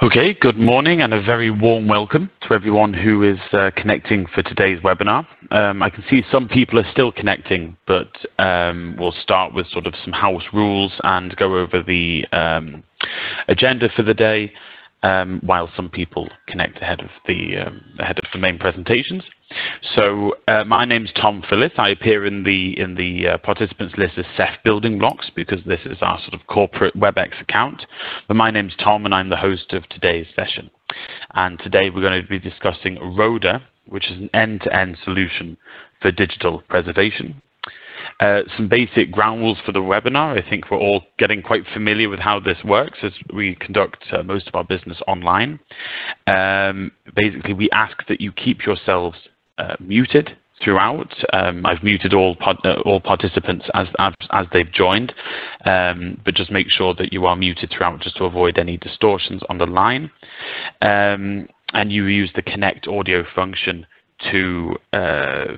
Okay, good morning and a very warm welcome to everyone who is connecting for today's webinar. I can see some people are still connecting, but we'll start with sort of some house rules and go over the agenda for the day while some people connect ahead of the main presentations. So my name's Tom Phillips. I appear in the participants list as CEF Building Blocks because this is our sort of corporate WebEx account. But my name's Tom and I'm the host of today's session. And today we're going to be discussing RODA, which is an end-to-end solution for digital preservation. Some basic ground rules for the webinar. I think we're all getting quite familiar with how this works as we conduct most of our business online. Basically, we ask that you keep yourselves muted throughout. I've muted all participants as they've joined, but just make sure that you are muted throughout just to avoid any distortions on the line. And you use the connect audio function to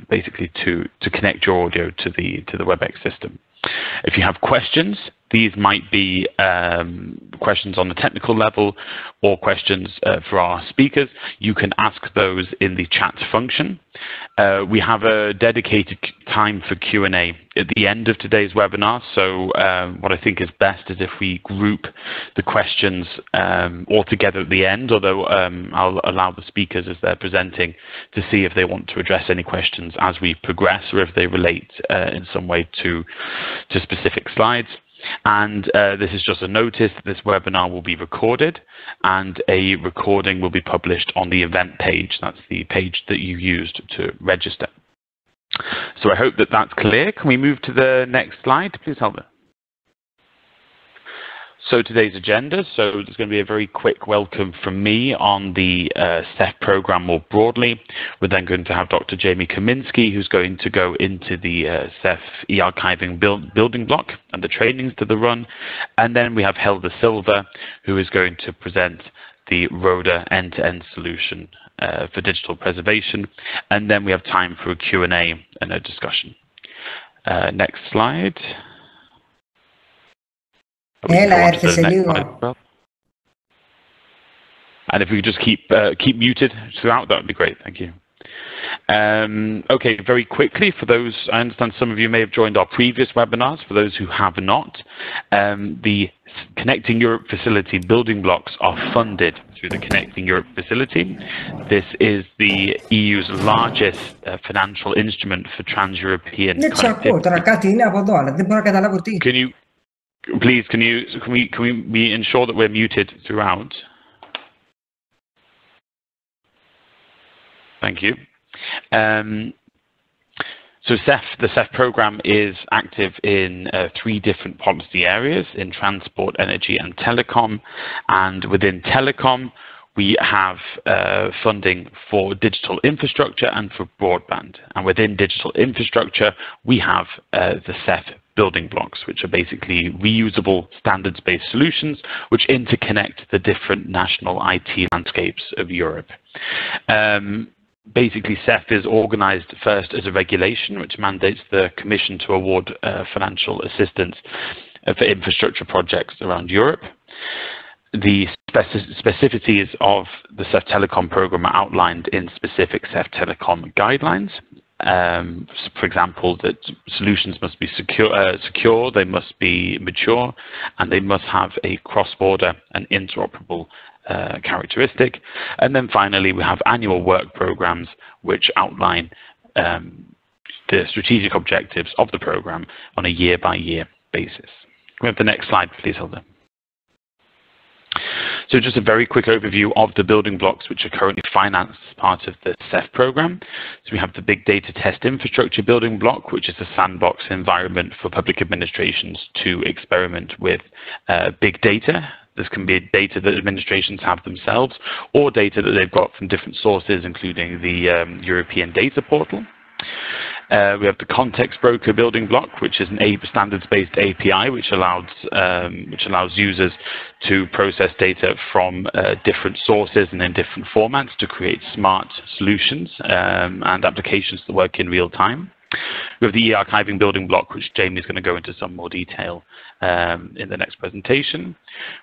basically to connect your audio to the WebEx system. If you have questions, these might be questions on the technical level or questions for our speakers. You can ask those in the chat function. We have a dedicated time for Q&A at the end of today's webinar. So what I think is best is if we group the questions all together at the end, although I'll allow the speakers as they're presenting to see if they want to address any questions as we progress or if they relate in some way to specific slides. And this is just a notice that this webinar will be recorded and a recording will be published on the event page. That's the page that you used to register. So I hope that that's clear. Can we move to the next slide, please, Helga? So today's agenda, so there's going to be a very quick welcome from me on the CEF program more broadly. We're then going to have Dr. Jamie Kaminski, who's going to go into the CEF eArchiving building block and the trainings to the run. And then we have Helga Silva, who is going to present the RODA end-to-end solution for digital preservation. And then we have time for a Q&A and a discussion. Next slide. And if we could just keep muted throughout, that would be great. Thank you. Okay, very quickly, for those, I understand some of you may have joined our previous webinars. For those who have not, the Connecting Europe facility building blocks are funded through the Connecting Europe facility. This is the EU's largest financial instrument for trans-European connectivity. Please, can we ensure that we're muted throughout? Thank you. So the CEF program is active in 3 different policy areas, in transport, energy and telecom. And within telecom, we have funding for digital infrastructure and for broadband. And within digital infrastructure, we have the CEF building blocks, which are basically reusable standards-based solutions which interconnect the different national IT landscapes of Europe. Basically, CEF is organized first as a regulation which mandates the Commission to award financial assistance for infrastructure projects around Europe. The specificities of the CEF Telecom program are outlined in specific CEF Telecom guidelines. For example, that solutions must be secure, they must be mature, and they must have a cross-border and interoperable characteristic. And then finally, we have annual work programs which outline the strategic objectives of the program on a year-by-year basis. Can we have the next slide, please, Hilda? So just a very quick overview of the building blocks which are currently financed as part of the CEF program. So we have the Big Data Test Infrastructure building block, which is a sandbox environment for public administrations to experiment with big data. This can be data that administrations have themselves or data that they've got from different sources, including the European Data Portal. We have the Context Broker building block, which is an standards-based API, which allows users to process data from different sources and in different formats to create smart solutions and applications that work in real time. We have the eArchiving building block, which Jamie is going to go into some more detail in the next presentation.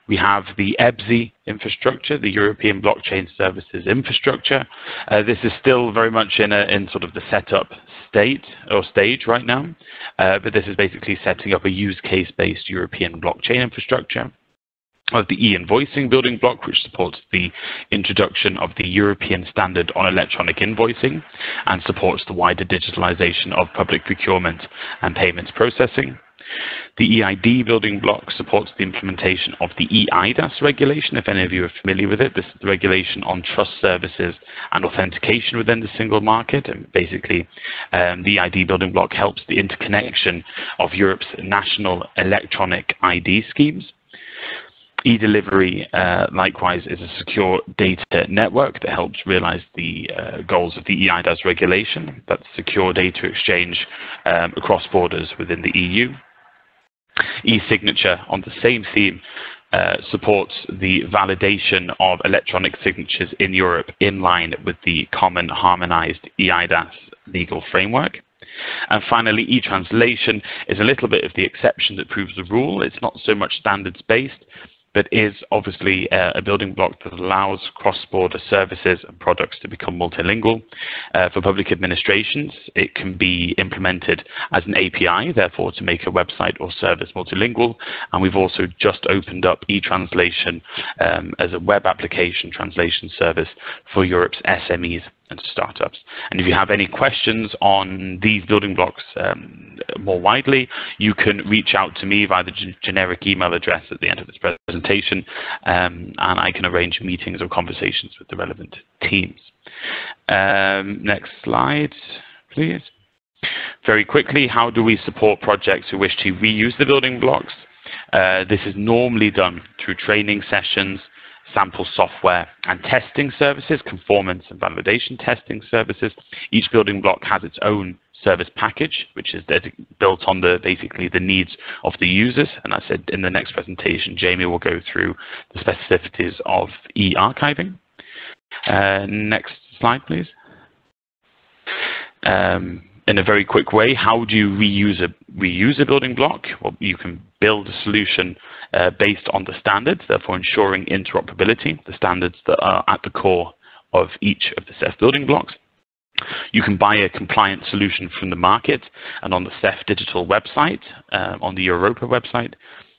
We have the EBSI infrastructure, the European Blockchain Services Infrastructure. This is still very much in sort of the setup stage right now, but this is basically setting up a use case-based European blockchain infrastructure. Of the e-invoicing building block, which supports the introduction of the European standard on electronic invoicing and supports the wider digitalization of public procurement and payments processing. The eID building block supports the implementation of the eIDAS regulation. If any of you are familiar with it, this is the regulation on trust services and authentication within the single market. And basically, the eID building block helps the interconnection of Europe's national electronic ID schemes. E-delivery, likewise, is a secure data network that helps realize the goals of the eIDAS regulation. That's secure data exchange across borders within the EU. E-signature, on the same theme, supports the validation of electronic signatures in Europe in line with the common harmonized eIDAS legal framework. And finally, e-translation is a little bit of the exception that proves the rule. It's not so much standards-based, but is obviously a building block that allows cross-border services and products to become multilingual. For public administrations, it can be implemented as an API, therefore to make a website or service multilingual. And we've also just opened up e-translation as a web application translation service for Europe's SMEs and startups. And if you have any questions on these building blocks more widely, you can reach out to me via the generic email address at the end of this presentation, and I can arrange meetings or conversations with the relevant teams. Next slide, please. Very quickly, how do we support projects who wish to reuse the building blocks? This is normally done through training sessions, sample software and testing services, conformance and validation testing services. Each building block has its own service package, which is built on basically the needs of the users. And I said in the next presentation, Jamie will go through the specificities of eArchiving. Next slide, please. In a very quick way, how do you reuse a building block? Well, you can build a solution based on the standards, therefore ensuring interoperability, the standards that are at the core of each of the CEF building blocks. You can buy a compliant solution from the market, and on the CEF digital website, on the Europa website,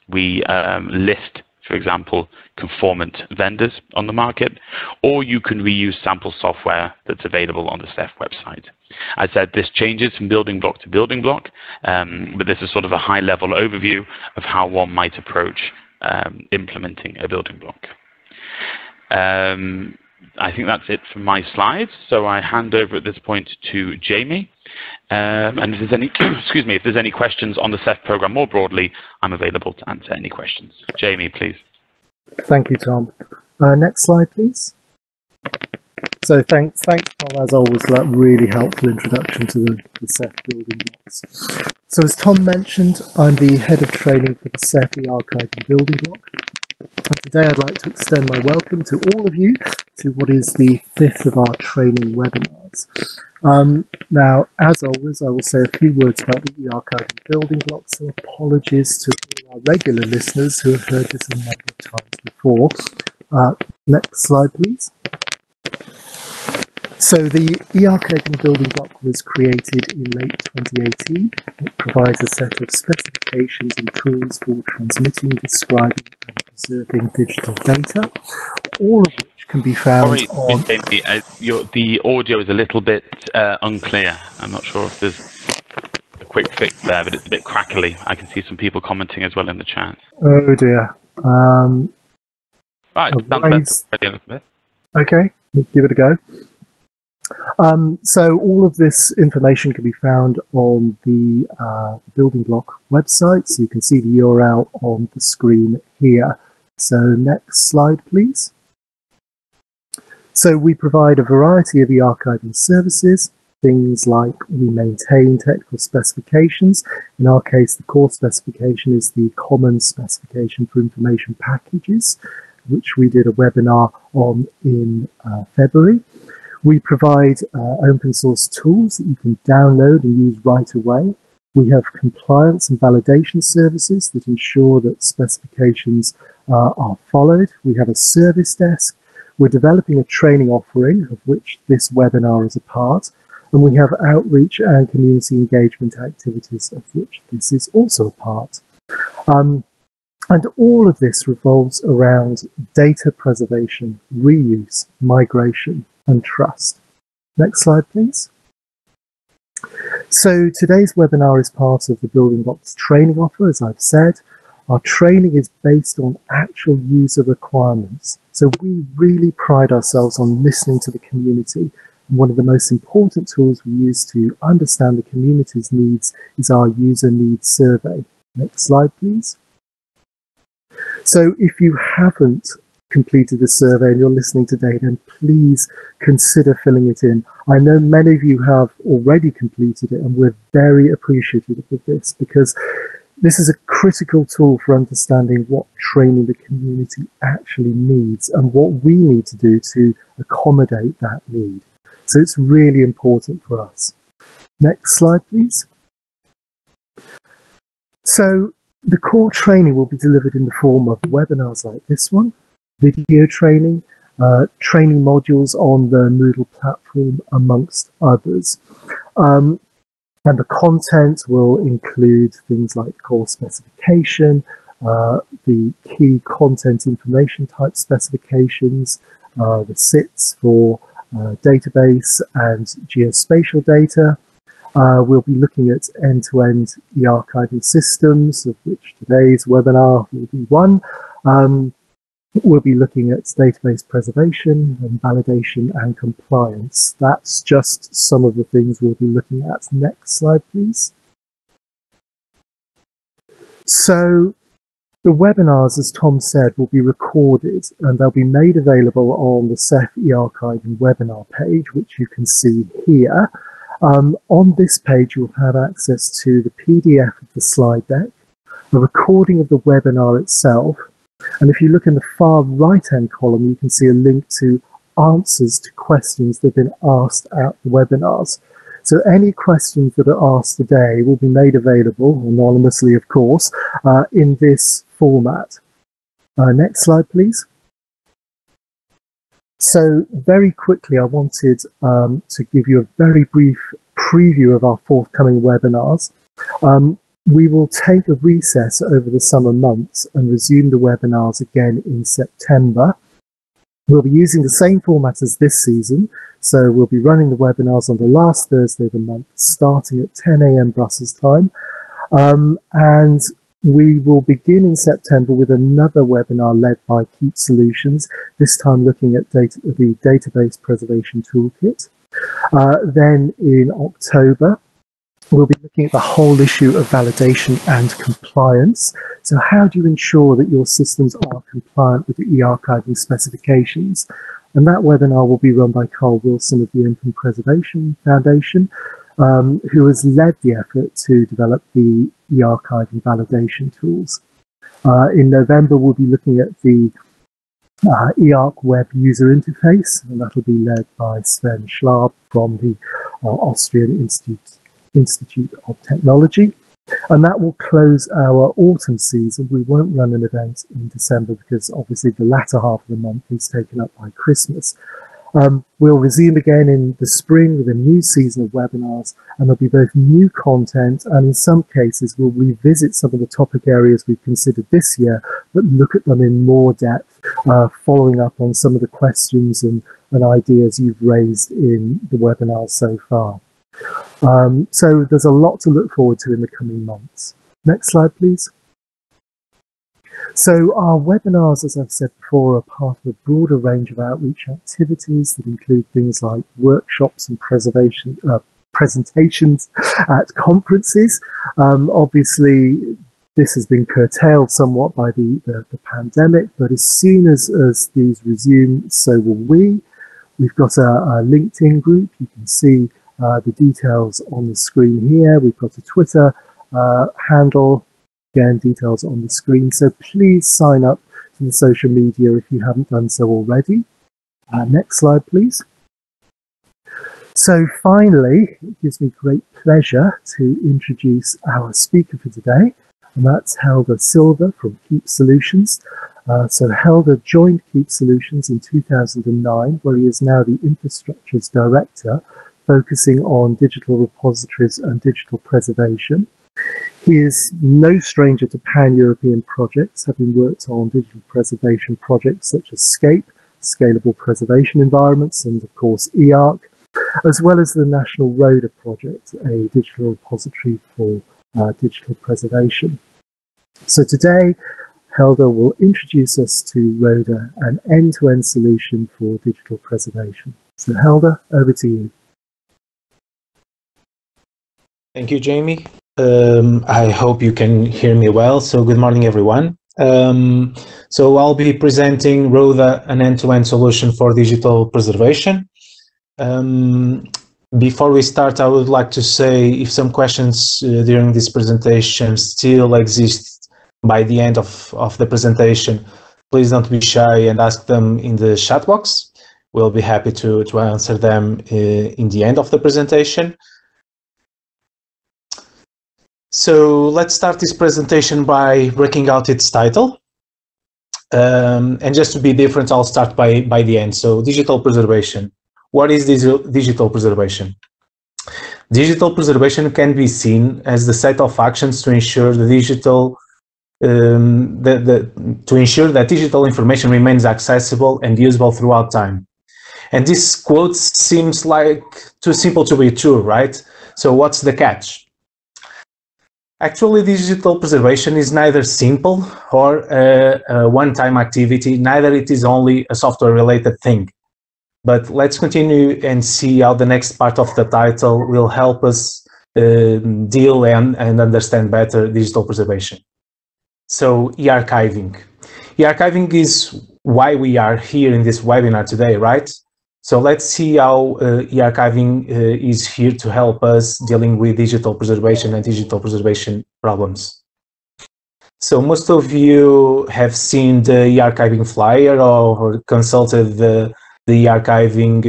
we list, for example, conformant vendors on the market, or you can reuse sample software that's available on the CEF website. As I said, this changes from building block to building block, but this is sort of a high-level overview of how one might approach implementing a building block. I think that's it for my slides, so I hand over at this point to Jamie. And if there's any, excuse me, if there's any questions on the CEF program more broadly, I'm available to answer any questions. Jamie, please. Thank you, Tom. Next slide, please. So thanks, Tom, as always, for that really helpful introduction to the CEF building blocks. So as Tom mentioned, I'm the head of training for the CEF eArchiving building block. And today I'd like to extend my welcome to all of you to what is the 5th of our training webinars. Now, as always, I will say a few words about the eArchiving building blocks, so apologies to all our regular listeners who have heard this a number of times before. Next slide, please. So the eArchiving building block was created in late 2018. It provides a set of specifications and tools for transmitting, describing and preserving digital data, all of which can be found on... The audio is a little bit unclear. I'm not sure if there's a quick fix there, but it's a bit crackly. I can see some people commenting as well in the chat. Oh dear. Right, okay, let's give it a go. So all of this information can be found on the building block website. So you can see the URL on the screen here. So next slide, please. So we provide a variety of eArchiving services, things like we maintain technical specifications. In our case, the core specification is the common specification for information packages, which we did a webinar on in February. We provide open source tools that you can download and use right away. We have compliance and validation services that ensure that specifications are followed. We have a service desk. We're developing a training offering, of which this webinar is a part. And we have outreach and community engagement activities, of which this is also a part. And all of this revolves around data preservation, reuse, migration, and trust. Next slide, please. So today's webinar is part of the Building Blocks training offer, as I've said. Our training is based on actual user requirements. So we really pride ourselves on listening to the community. And one of the most important tools we use to understand the community's needs is our user needs survey. Next slide, please. So if you haven't completed the survey and you're listening today, then please consider filling it in. I know many of you have already completed it, and we're very appreciative of this because this is a critical tool for understanding what training the community actually needs and what we need to do to accommodate that need. So it's really important for us. Next slide, please. So the core training will be delivered in the form of webinars like this one, video training, training modules on the Moodle platform, amongst others. And the content will include things like course specification, the key content information type specifications, the SITs for database and geospatial data. We'll be looking at end-to-end eArchiving systems, of which today's webinar will be one. We'll be looking at database preservation and validation and compliance. That's just some of the things we'll be looking at. Next slide, please. So the webinars, as Tom said, will be recorded and they'll be made available on the CEF eArchiving webinar page, which you can see here. On this page, you'll have access to the PDF of the slide deck, a recording of the webinar itself, and if you look in the far right-hand column, you can see a link to answers to questions that have been asked at the webinars. So any questions that are asked today will be made available, anonymously of course, in this format. Next slide, please. So very quickly, I wanted to give you a very brief preview of our forthcoming webinars. We will take a recess over the summer months and resume the webinars again in September. We'll be using the same format as this season, so we'll be running the webinars on the last Thursday of the month, starting at 10 AM Brussels time. And we will begin in September with another webinar led by Keep Solutions, this time looking at the Database Preservation Toolkit. Then in October, we'll be looking at the whole issue of validation and compliance. So how do you ensure that your systems are compliant with the eArchiving specifications? And that webinar will be run by Carl Wilson of the Open Preservation Foundation, who has led the effort to develop the eArchiving validation tools. In November, we'll be looking at the eArch web user interface, and that'll be led by Sven Schlab from the Austrian Institute of Technology. And that will close our autumn season. We won't run an event in December because obviously the latter half of the month is taken up by Christmas. We'll resume again in the spring with a new season of webinars, and there'll be both new content and in some cases we'll revisit some of the topic areas we've considered this year, but look at them in more depth, following up on some of the questions and ideas you've raised in the webinars so far. So there's a lot to look forward to in the coming months. Next slide, please. So our webinars, as I've said before, are part of a broader range of outreach activities that include things like workshops and presentations at conferences. Obviously, this has been curtailed somewhat by the pandemic, but as soon as these resume, so will we. We've got a LinkedIn group. You can see the details on the screen here. We've got a Twitter handle. Again, details on the screen. So please sign up to the social media if you haven't done so already. Next slide, please. So finally, it gives me great pleasure to introduce our speaker for today, and that's Helder Silva from Keep Solutions. So Helder joined Keep Solutions in 2009, where he is now the Infrastructure's Director, focusing on digital repositories and digital preservation. He is no stranger to pan-European projects, having worked on digital preservation projects such as SCAPE, Scalable Preservation Environments, and of course eArch, as well as the national RODA project, a digital repository for digital preservation. So today, Helder will introduce us to RODA, an end-to-end solution for digital preservation. So Helder, over to you. Thank you, Jamie. I hope you can hear me well. So good morning, everyone. So I'll be presenting RODA, an end-to-end solution for digital preservation. Before we start, I would like to say if some questions during this presentation still exist by the end of the presentation, please don't be shy and ask them in the chat box. We'll be happy to answer them in the end of the presentation. So let's start this presentation by breaking out its title. And just to be different, I'll start by the end. So digital preservation. What is digital preservation? Digital preservation can be seen as the set of actions to ensure the digital to ensure that digital information remains accessible and usable throughout time. And this quote seems like too simple to be true, right? So what's the catch? Actually, digital preservation is neither simple or a one-time activity, neither it is only a software-related thing. But let's continue and see how the next part of the title will help us deal and understand better digital preservation. So eArchiving. eArchiving is why we are here in this webinar today, right? So let's see how eArchiving is here to help us dealing with digital preservation and digital preservation problems. So most of you have seen the eArchiving flyer or consulted the eArchiving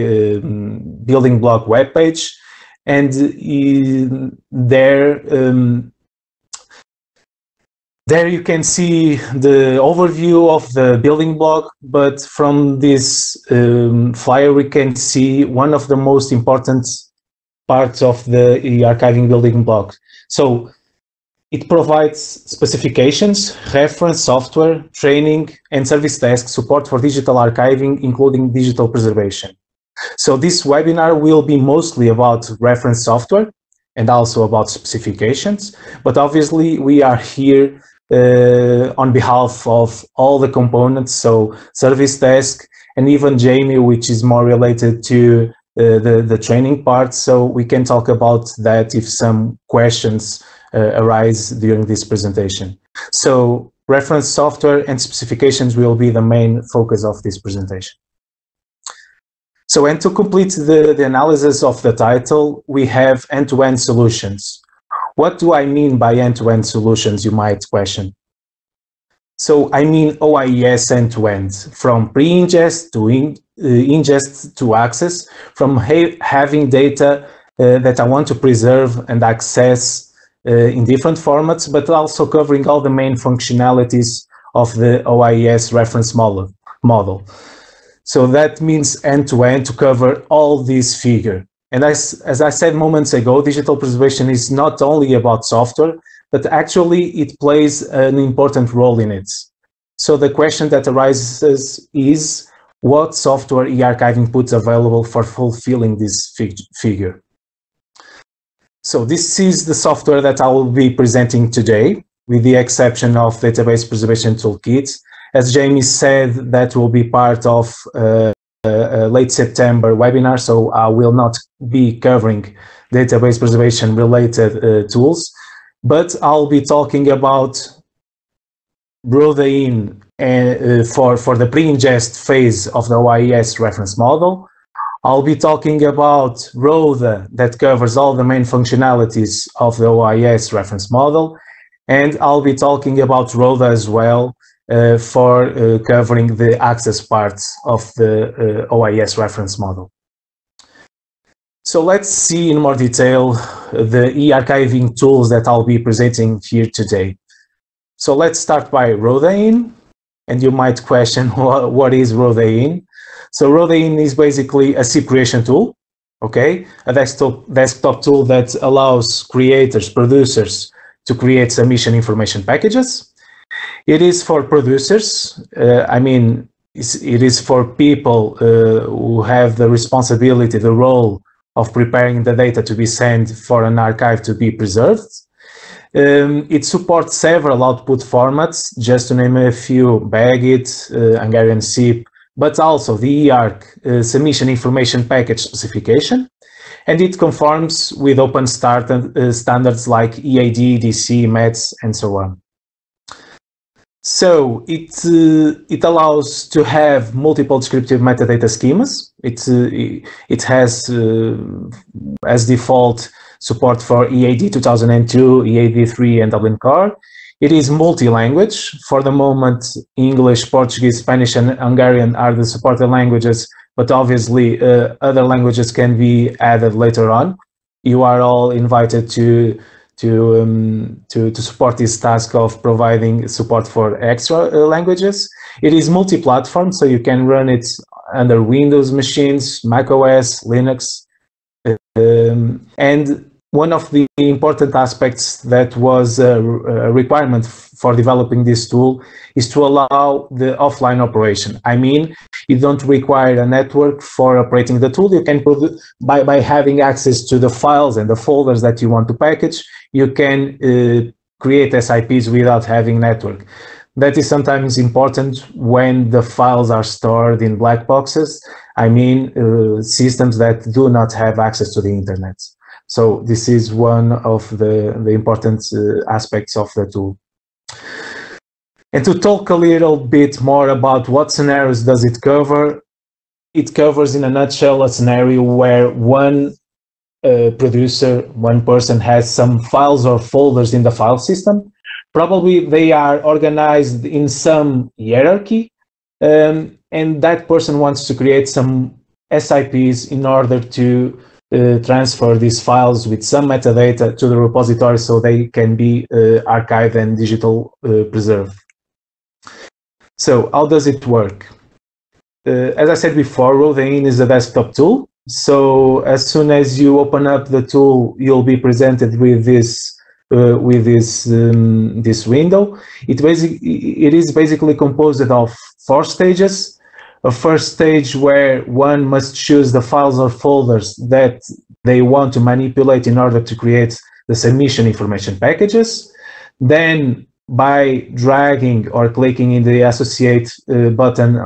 building block webpage, and there you can see the overview of the building block, but from this flyer we can see one of the most important parts of the eArchiving building block. So it provides specifications, reference software, training, and service desk support for digital archiving, including digital preservation. So this webinar will be mostly about reference software and also about specifications, but obviously we are here on behalf of all the components, so service desk and even Jamie, which is more related to the training part, so we can talk about that if some questions arise during this presentation. So reference software and specifications will be the main focus of this presentation. So, and to complete the analysis of the title, we have end-to-end solutions. What do I mean by end-to-end solutions, you might question? So I mean OAIS end-to-end, from pre-ingest to ingest to access, from having data that I want to preserve and access in different formats, but also covering all the main functionalities of the OAIS reference model. So that means end-to-end to cover all this figure. And as I said moments ago, digital preservation is not only about software, but actually it plays an important role in it. So the question that arises is, what software eArchiving puts available for fulfilling this figure? So this is the software that I will be presenting today, with the exception of Database Preservation Toolkit. As Jamie said, that will be part of a late September webinar, so I will not be covering database preservation related tools, but I'll be talking about RODA for the pre-ingest phase of the OAIS reference model. I'll be talking about RODA that covers all the main functionalities of the OAIS reference model, and I'll be talking about RODA as well for covering the access parts of the OAIS reference model. So let's see in more detail the eArchiving tools that I'll be presenting here today. So let's start by RODA. And you might question what is RODA. So RODA is basically a SIP creation tool, okay? A desktop tool that allows creators, producers to create submission information packages. It is for producers. It is for people who have the responsibility, the role of preparing the data to be sent for an archive to be preserved. It supports several output formats, just to name a few: BAGIT, Hungarian SIP, but also the eArch submission information package specification. And it conforms with open standards like EAD, DC, METS, and so on. So it allows to have multiple descriptive metadata schemas. It has as default support for EAD 2002, EAD 3, and Dublin Core. It is multi-language. For the moment, English, Portuguese, Spanish, and Hungarian are the supported languages, but obviously other languages can be added later on. You are all invited to support this task of providing support for extra languages. It is multi-platform, so you can run it under Windows machines, Mac OS, Linux. And one of the important aspects that was a requirement for developing this tool is to allow the offline operation. I mean, you don't require a network for operating the tool. You can by having access to the files and the folders that you want to package, you can create SIPs without having network. That is sometimes important when the files are stored in black boxes. I mean, systems that do not have access to the internet. So this is one of the important aspects of the tool. And to talk a little bit more about what scenarios does it cover, it covers in a nutshell a scenario where one producer, one person has some files or folders in the file system. Probably they are organized in some hierarchy, and that person wants to create some SIPs in order to transfer these files with some metadata to the repository so they can be archived and digital preserved. So how does it work? As I said before, RODA is a desktop tool. So as soon as you open up the tool, you'll be presented with this window. It is basically composed of 4 stages. A first stage where one must choose the files or folders that they want to manipulate in order to create the submission information packages. Then by dragging or clicking in the associate button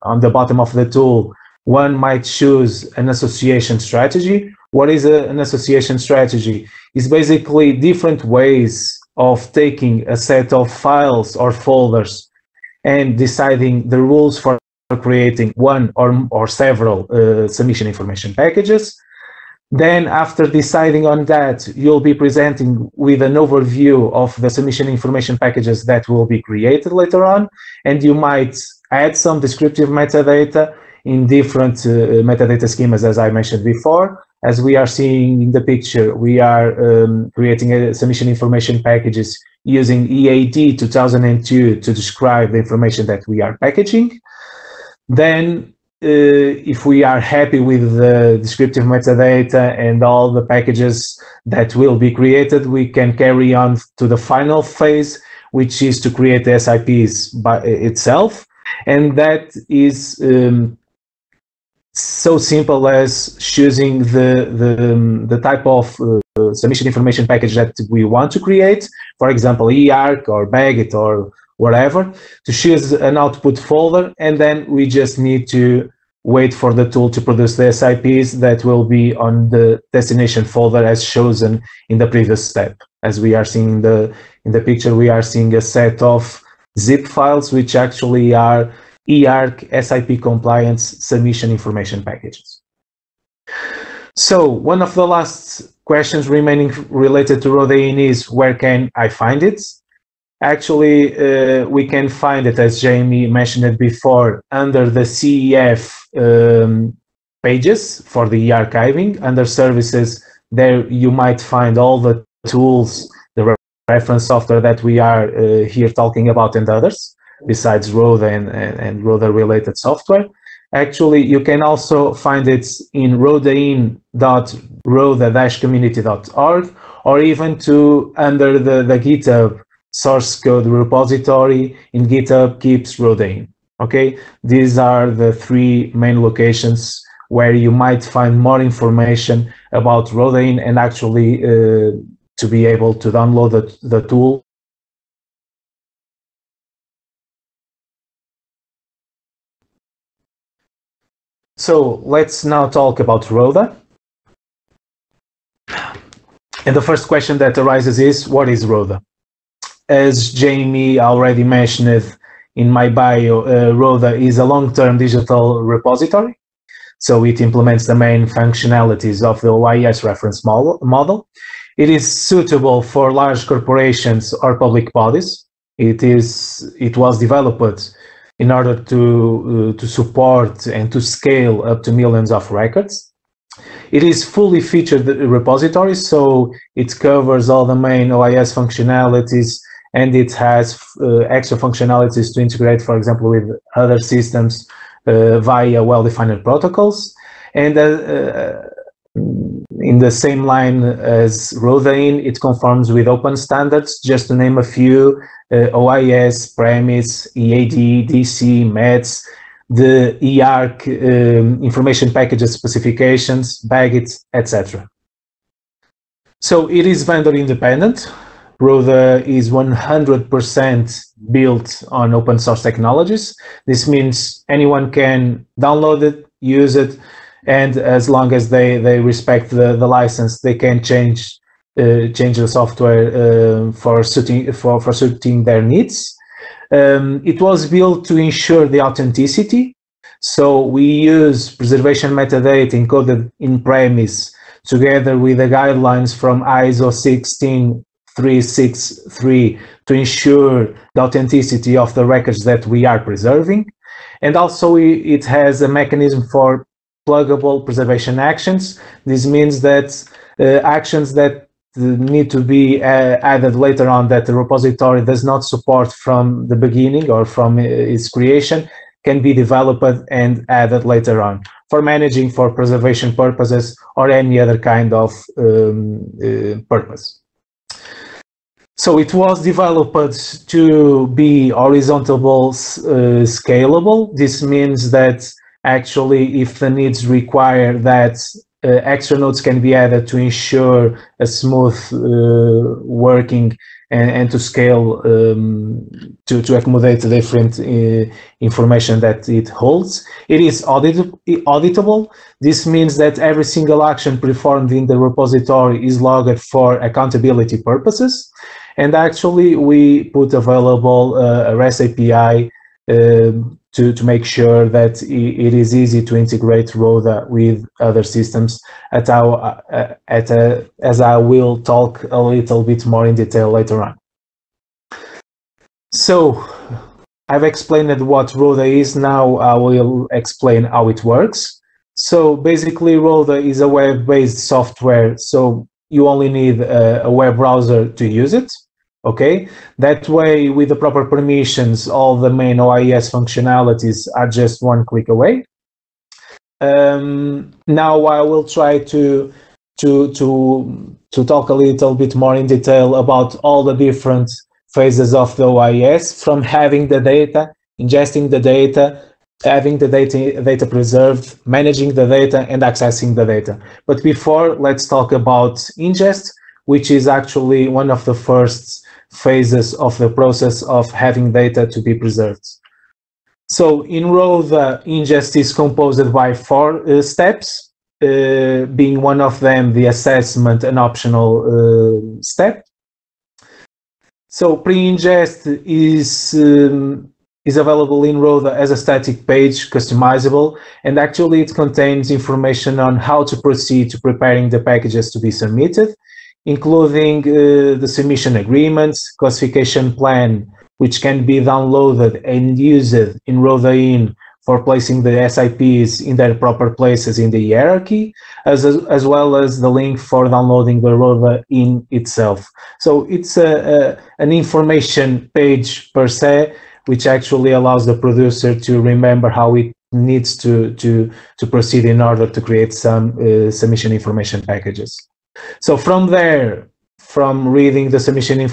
on the bottom of the tool, one might choose an association strategy. What is an association strategy? It's basically different ways of taking a set of files or folders and deciding the rules for creating one or several submission information packages. Then after deciding on that, you'll be presenting with an overview of the submission information packages that will be created later on, and you might add some descriptive metadata in different metadata schemas, as I mentioned before. As we are seeing in the picture, we are creating a submission information packages using EAD 2002 to describe the information that we are packaging. Then, if we are happy with the descriptive metadata and all the packages that will be created, we can carry on to the final phase, which is to create the SIPs by itself. And that is so simple as choosing the type of submission information package that we want to create, for example, eArch or BAGIT or whatever, to choose an output folder, and then we just need to wait for the tool to produce the SIPs that will be on the destination folder as chosen in the previous step. As we are seeing in the picture, we are seeing a set of zip files, which actually are eArch SIP compliance submission information packages. So one of the last questions remaining related to RODA is, where can I find it? Actually, we can find it, as Jamie mentioned it before, under the CEF pages for the eArchiving. Under services, there you might find all the tools, the reference software that we are here talking about, and others, besides RODA and RODA related software. Actually, you can also find it in rodain.roda-community.org, or even under the GitHub source code repository in GitHub keeps RODAIN. Okay, these are the three main locations where you might find more information about RODAIN and actually to be able to download the tool. So let's now talk about RODA. And the first question that arises is, what is RODA? As Jamie already mentioned in my bio, RODA is a long-term digital repository. So it implements the main functionalities of the OAIS reference model. It is suitable for large corporations or public bodies. It was developed in order to support and to scale up to millions of records. It is fully featured repository, so it covers all the main OAIS functionalities, and it has extra functionalities to integrate, for example, with other systems via well-defined protocols. And in the same line as RODAIN, it conforms with open standards, just to name a few: OAIS, Premise, EAD, DC, METS, the eArch information packages specifications, Baggett, etc. So it is vendor independent. RODA is 100% built on open source technologies. This means anyone can download it, use it, and as long as they respect the license, they can change the software for suiting their needs. It was built to ensure the authenticity. So we use preservation metadata encoded in Premise together with the guidelines from ISO 16363 to ensure the authenticity of the records that we are preserving. And also it has a mechanism for pluggable preservation actions. This means that actions that need to be added later on that the repository does not support from the beginning or from its creation can be developed and added later on for managing, for preservation purposes, or any other kind of purpose. So it was developed to be horizontal scalable. This means that actually if the needs require that extra nodes can be added to ensure a smooth working and to scale to accommodate the different information that it holds. It is auditable. This means that every single action performed in the repository is logged for accountability purposes. And actually we put available a REST API to make sure that it is easy to integrate RODA with other systems as I will talk a little bit more in detail later on. So I've explained what RODA is. Now I will explain how it works. So basically RODA is a web-based software, so you only need a web browser to use it. Okay, that way with the proper permissions, all the main OAIS functionalities are just one click away. Now I will try to talk a little bit more in detail about all the different phases of the OAIS, from having the data, ingesting the data, having the data preserved, managing the data, and accessing the data. But before, let's talk about ingest, which is actually one of the first phases of the process of having data to be preserved. So in RODA, ingest is composed by 4 steps, being one of them the assessment, an optional step. So pre-ingest is available in RODA as a static page, customizable, and actually it contains information on how to proceed to preparing the packages to be submitted, including the submission agreements, classification plan, which can be downloaded and used in RODAIN for placing the SIPs in their proper places in the hierarchy, as well as the link for downloading the RODA in itself. So it's an information page per se, which actually allows the producer to remember how it needs to proceed in order to create some submission information packages. So from there, from reading the submission,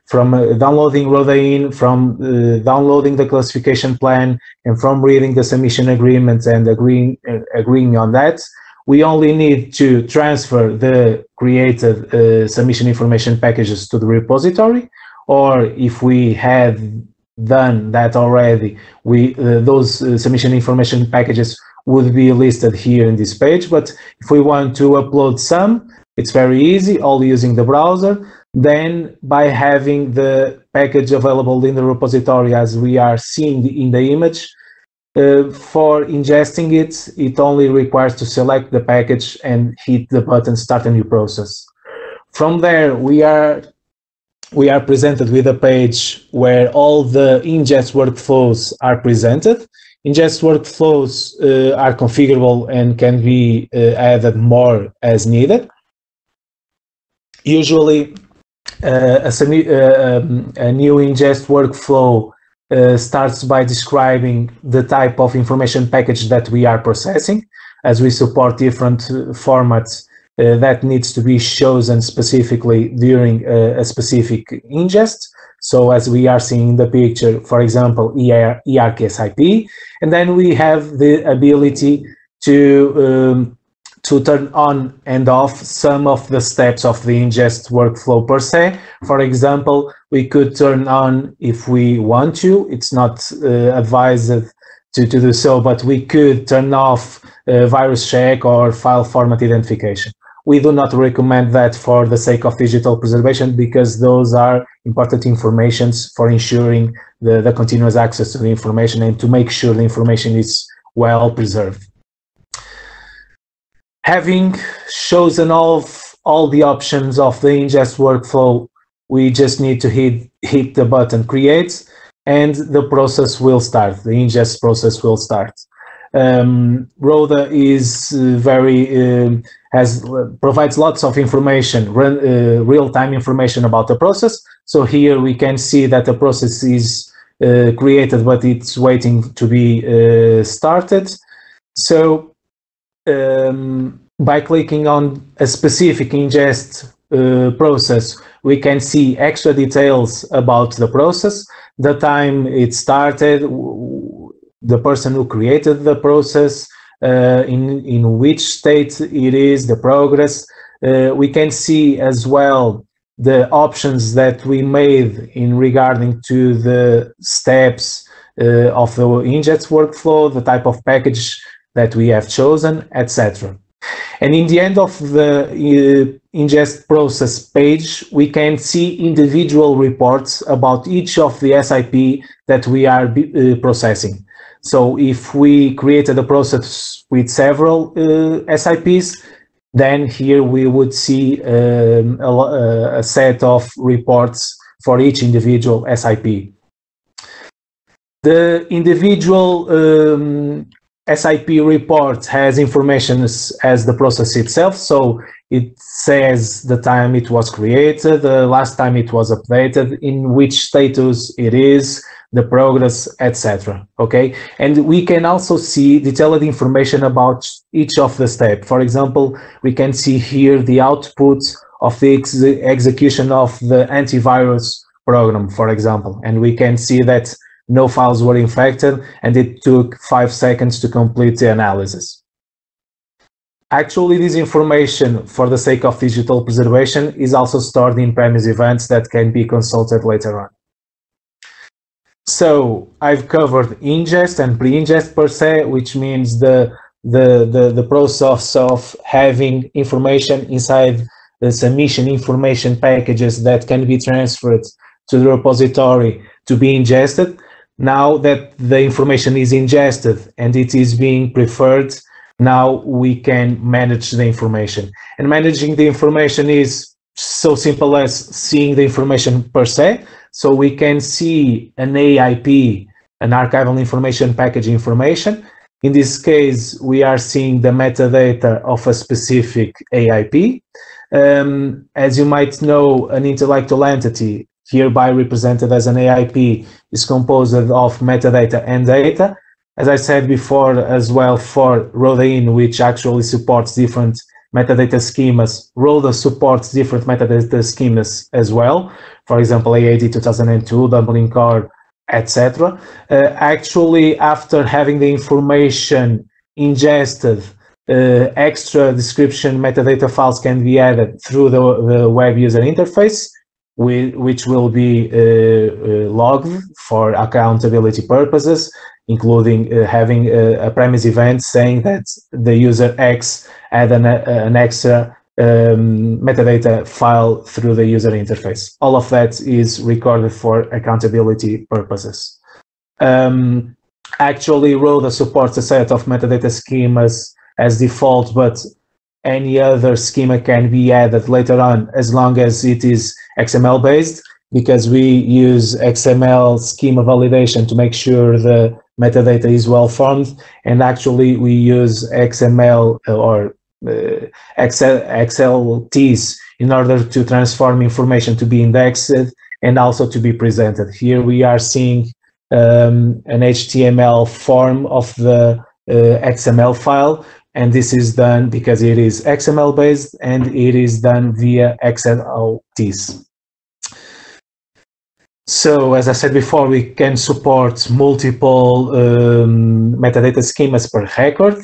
from downloading RODA in, from downloading the classification plan, and from reading the submission agreements and agreeing on that, we only need to transfer the created submission information packages to the repository, or if we had done that already, those submission information packages would be listed here in this page. But if we want to upload some, it's very easy, all using the browser. Then by having the package available in the repository as we are seeing in the image, for ingesting it, it only requires to select the package and hit the button Start a New Process. From there, we are presented with a page where all the ingest workflows are presented. Ingest workflows are configurable and can be added more as needed. Usually, a new ingest workflow starts by describing the type of information package that we are processing, as we support different formats that needs to be chosen specifically during a specific ingest. So as we are seeing in the picture, for example, eArchiving, and then we have the ability to turn on and off some of the steps of the ingest workflow per se. For example, we could turn on if we want to. It's not advised to do so, but we could turn off virus check or file format identification. We do not recommend that for the sake of digital preservation, because those are important informations for ensuring the continuous access to the information and to make sure the information is well preserved. Having chosen all the options of the ingest workflow, we just need to hit the button Create, and the process will start. The ingest process will start. RODA is provides lots of information, real-time information about the process. So here we can see that the process is created, but it's waiting to be started. So by clicking on a specific ingest process, we can see extra details about the process, the time it started, the person who created the process, in which state it is, the progress. We can see as well the options that we made in regarding to the steps of the ingest workflow, the type of package that we have chosen, etc. And in the end of the ingest process page, we can see individual reports about each of the SIP that we are processing. So if we created a process with several SIPs, then here we would see a set of reports for each individual SIP. The individual SIP report has information as the process itself, so it says the time it was created, the last time it was updated, in which status it is, the progress, etc. Okay, and we can also see detailed information about each of the steps. For example, we can see here the output of the execution of the antivirus program, for example, and we can see that no files were infected and it took 5 seconds to complete the analysis. Actually, this information, for the sake of digital preservation, is also stored in premise events that can be consulted later on. So I've covered ingest and pre-ingest per se, which means the process of having information inside the submission information packages that can be transferred to the repository to be ingested. Now that the information is ingested and it is being preferred, now we can manage the information. And managing the information is so simple as seeing the information per se. So we can see an AIP an archival information package information. In this case, we are seeing the metadata of a specific AIP. As you might know, an intellectual entity, hereby represented as an AIP, is composed of metadata and data. As I said before as well, for RODA, which actually supports different metadata schemas, RODA supports different metadata schemas as well. For example, AAD 2002, Dublin Core, etc. Actually, after having the information ingested, extra description metadata files can be added through the web user interface, which will be logged for accountability purposes, including having a premise event saying that the user X added an extra metadata file through the user interface. All of that is recorded for accountability purposes. Actually, RODA supports a set of metadata schemas as default, but any other schema can be added later on as long as it is XML based, because we use XML schema validation to make sure the metadata is well formed, and actually we use XML or XLTs in order to transform information to be indexed and also to be presented. Here we are seeing an HTML form of the XML file, and this is done because it is XML based and it is done via XLTs. So, as I said before, we can support multiple metadata schemas per record.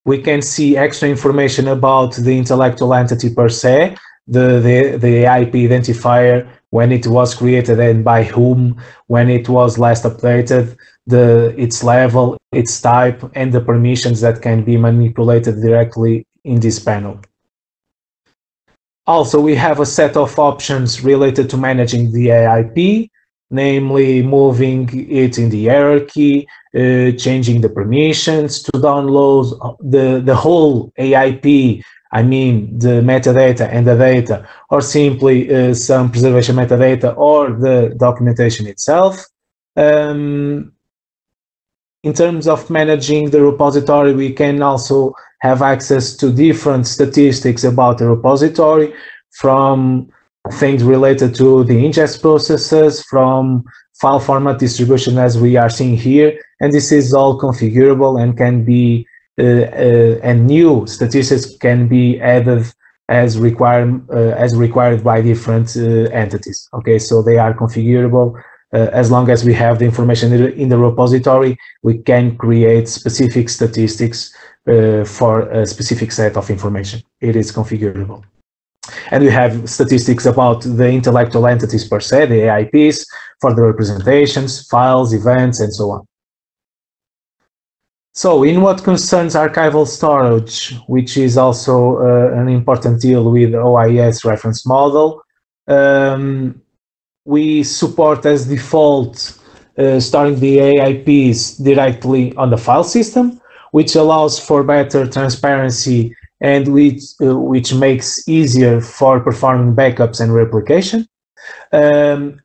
We can see extra information about the intellectual entity per se, the IP identifier, when it was created and by whom, when it was last updated, its level, its type, and the permissions that can be manipulated directly in this panel. Also, we have a set of options related to managing the AIP, namely moving it in the hierarchy, changing the permissions to download the whole AIP, I mean the metadata and the data, or simply some preservation metadata or the documentation itself. In terms of managing the repository, we can also have access to different statistics about the repository, from things related to the ingest processes, from file format distribution as we are seeing here, and this is all configurable and can be, and new statistics can be added as required by different entities. Okay, so they are configurable. As long as we have the information in the repository, we can create specific statistics for a specific set of information. It is configurable. And we have statistics about the intellectual entities per se, the AIPs, for the representations, files, events, and so on. So in what concerns archival storage, which is also an important deal with the OAIS reference model, we support as default storing the AIPs directly on the file system, which allows for better transparency and which makes easier for performing backups and replication.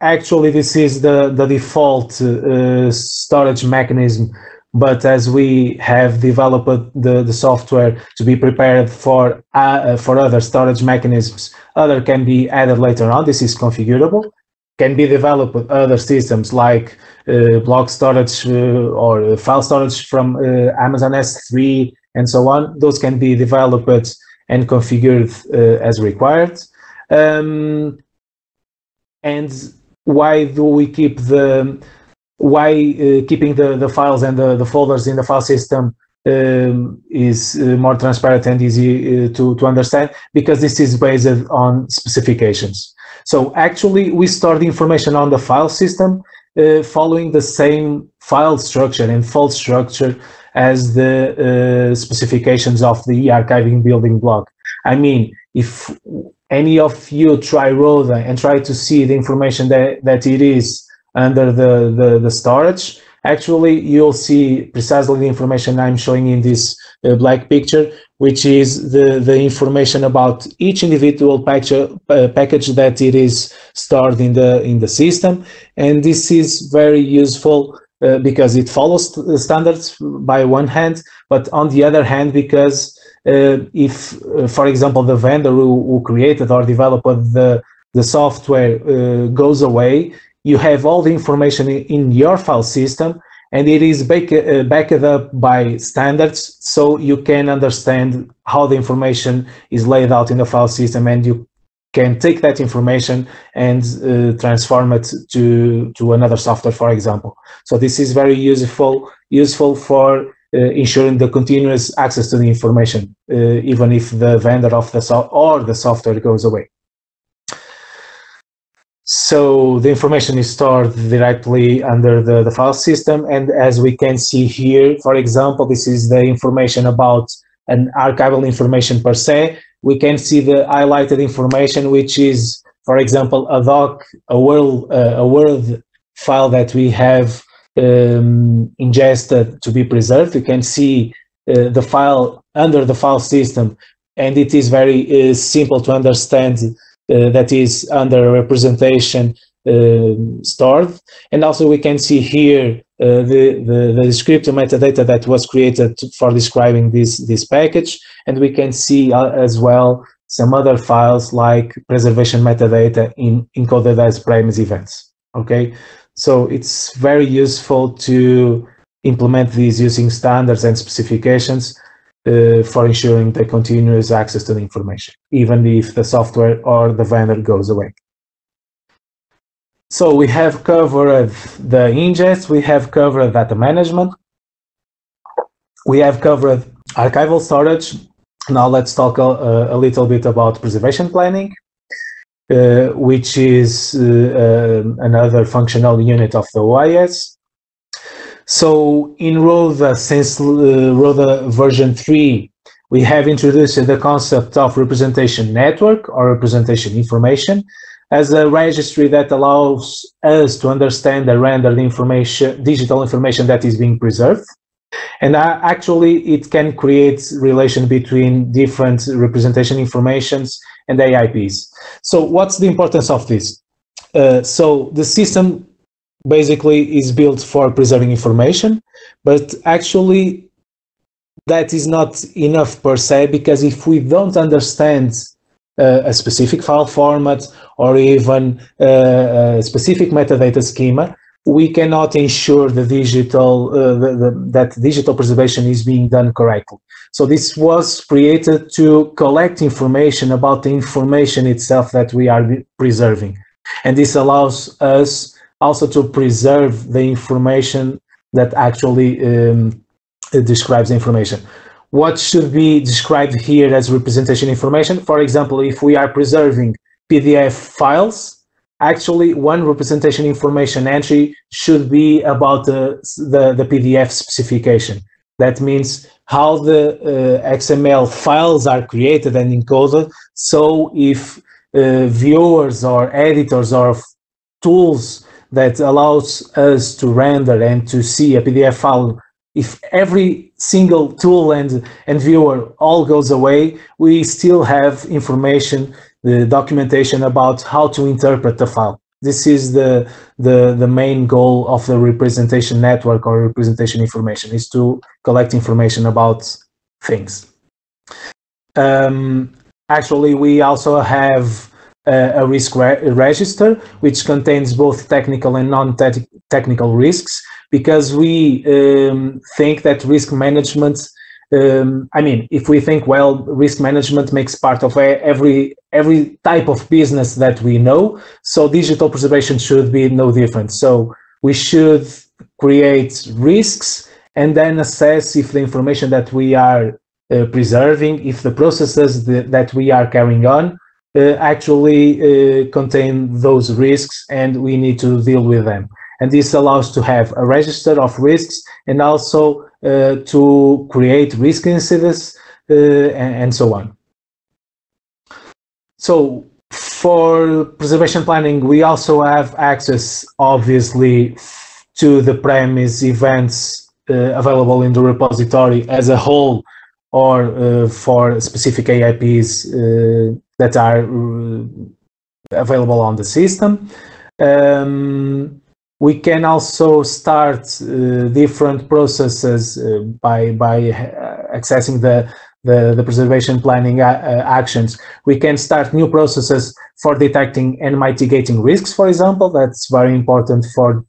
Actually, this is the default storage mechanism, but as we have developed the software to be prepared for other storage mechanisms, other can be added later on. This is configurable. Can be developed with other systems like block storage or file storage from Amazon S3 and so on. Those can be developed and configured as required. And why do we keep keeping the files and the folders in the file system is more transparent and easy to understand? Because this is based on specifications. So actually, we store the information on the file system following the same file structure and fault structure as the specifications of the eArchiving building block. I mean, if any of you try RODA and try to see the information that it is under the storage, actually, you'll see precisely the information I'm showing in this black picture, which is the information about each individual package that it is stored in the system. And this is very useful because it follows the standards by one hand, but on the other hand, because if, for example, the vendor who created or developed the software goes away, you have all the information in your file system, and it is backed up by standards, so you can understand how the information is laid out in the file system, and you can take that information and transform it to another software, for example. So this is very useful for ensuring the continuous access to the information, even if the vendor of the software goes away. So the information is stored directly under the file system, and as we can see here, for example, this is the information about an archival information per se. We can see the highlighted information, which is, for example, a doc, a Word file that we have ingested to be preserved. You can see the file under the file system, and it is very simple to understand. That is under representation stored, and also we can see here the descriptive metadata that was created for describing this package, and we can see as well some other files like preservation metadata encoded as premise events. Okay, so it's very useful to implement these using standards and specifications for ensuring the continuous access to the information, even if the software or the vendor goes away. So we have covered the ingest, we have covered data management, we have covered archival storage. Now let's talk a little bit about preservation planning, which is another functional unit of the OAIS. So in RODA, since RODA version 3, we have introduced the concept of representation network or representation information as a registry that allows us to understand and render the information, digital information that is being preserved. And actually, it can create relation between different representation informations and AIPs. So what's the importance of this? So the system basically is built for preserving information, but actually that is not enough per se, because if we don't understand a specific file format or even a specific metadata schema, we cannot ensure the digital that digital preservation is being done correctly. So this was created to collect information about the information itself that we are preserving, and this allows us also to preserve the information that actually describes the information. What should be described here as representation information? For example, if we are preserving PDF files, actually one representation information entry should be about the PDF specification. That means how the XML files are created and encoded. So if viewers or editors or tools that allows us to render and to see a PDF file, if every single tool and viewer all goes away, we still have information, the documentation about how to interpret the file. This is the main goal of the representation network or representation information, is to collect information about things. Actually, we also have a risk register, which contains both technical and non-technical risks, because we think that risk management, I mean, if we think, well, risk management makes part of every type of business that we know, so digital preservation should be no different. So we should create risks and then assess if the information that we are preserving, if the processes that we are carrying on actually contain those risks, and we need to deal with them. And this allows to have a register of risks, and also to create risk incidents and so on. So for preservation planning, we also have access, obviously, to the premise events available in the repository as a whole, or for specific AIPs that are available on the system. We can also start different processes by accessing the preservation planning actions. We can start new processes for detecting and mitigating risks, for example. That's very important for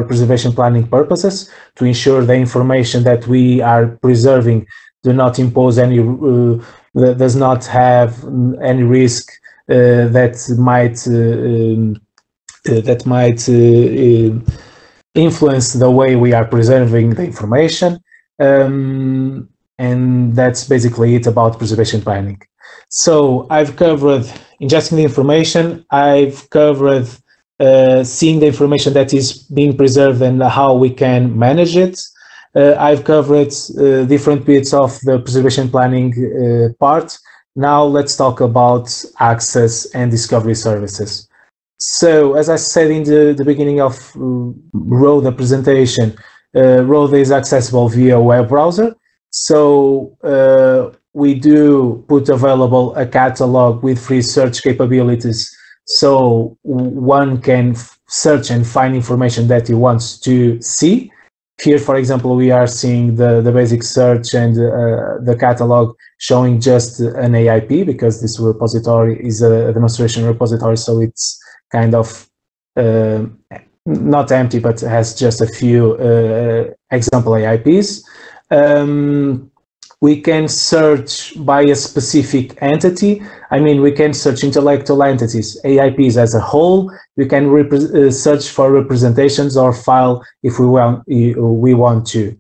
preservation planning purposes, to ensure the information that we are preserving do not impose any, does not have any risk that might influence the way we are preserving the information. And that's basically it about preservation planning. So I've covered ingesting the information, I've covered seeing the information that is being preserved and how we can manage it. I've covered different bits of the preservation planning part. Now let's talk about access and discovery services. So as I said in the beginning of RODA presentation, RODA is accessible via web browser. So we do put available a catalog with free search capabilities, so one can search and find information that he wants to see. Here, for example, we are seeing the basic search and the catalog showing just an AIP, because this repository is a demonstration repository, so it's kind of not empty, but has just a few example AIPs. We can search by a specific entity. I mean, we can search intellectual entities, AIPs as a whole. We can search for representations or file if we want to.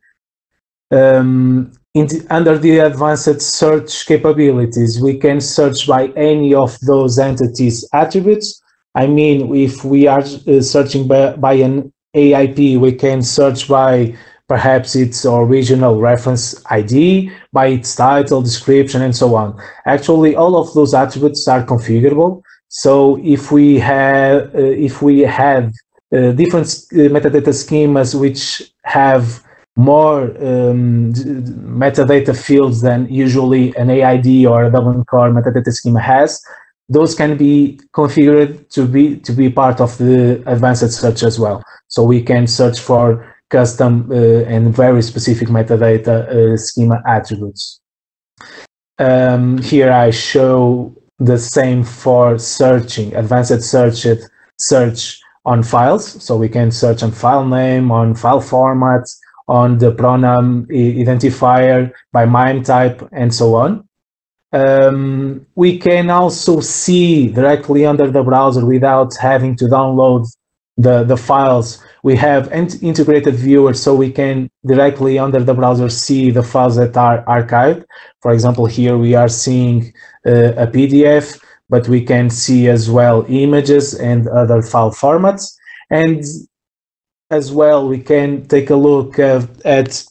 Under the advanced search capabilities, we can search by any of those entities' attributes. I mean, if we are searching by an AIP, we can search by perhaps its original reference ID, by its title, description, and so on. Actually, all of those attributes are configurable. So if we had different metadata schemas which have more metadata fields than usually an AID or a Dublin Core metadata schema has, those can be configured to be part of the advanced search as well. So we can search for custom and very specific metadata schema attributes. Here I show the same for searching, advanced search on files. So we can search on file name, on file format, on the pronoun identifier, by MIME type, and so on. We can also see directly under the browser without having to download the files. We have integrated viewers, so we can directly under the browser see the files that are archived. For example, here we are seeing a PDF, but we can see as well images and other file formats. And as well, we can take a look at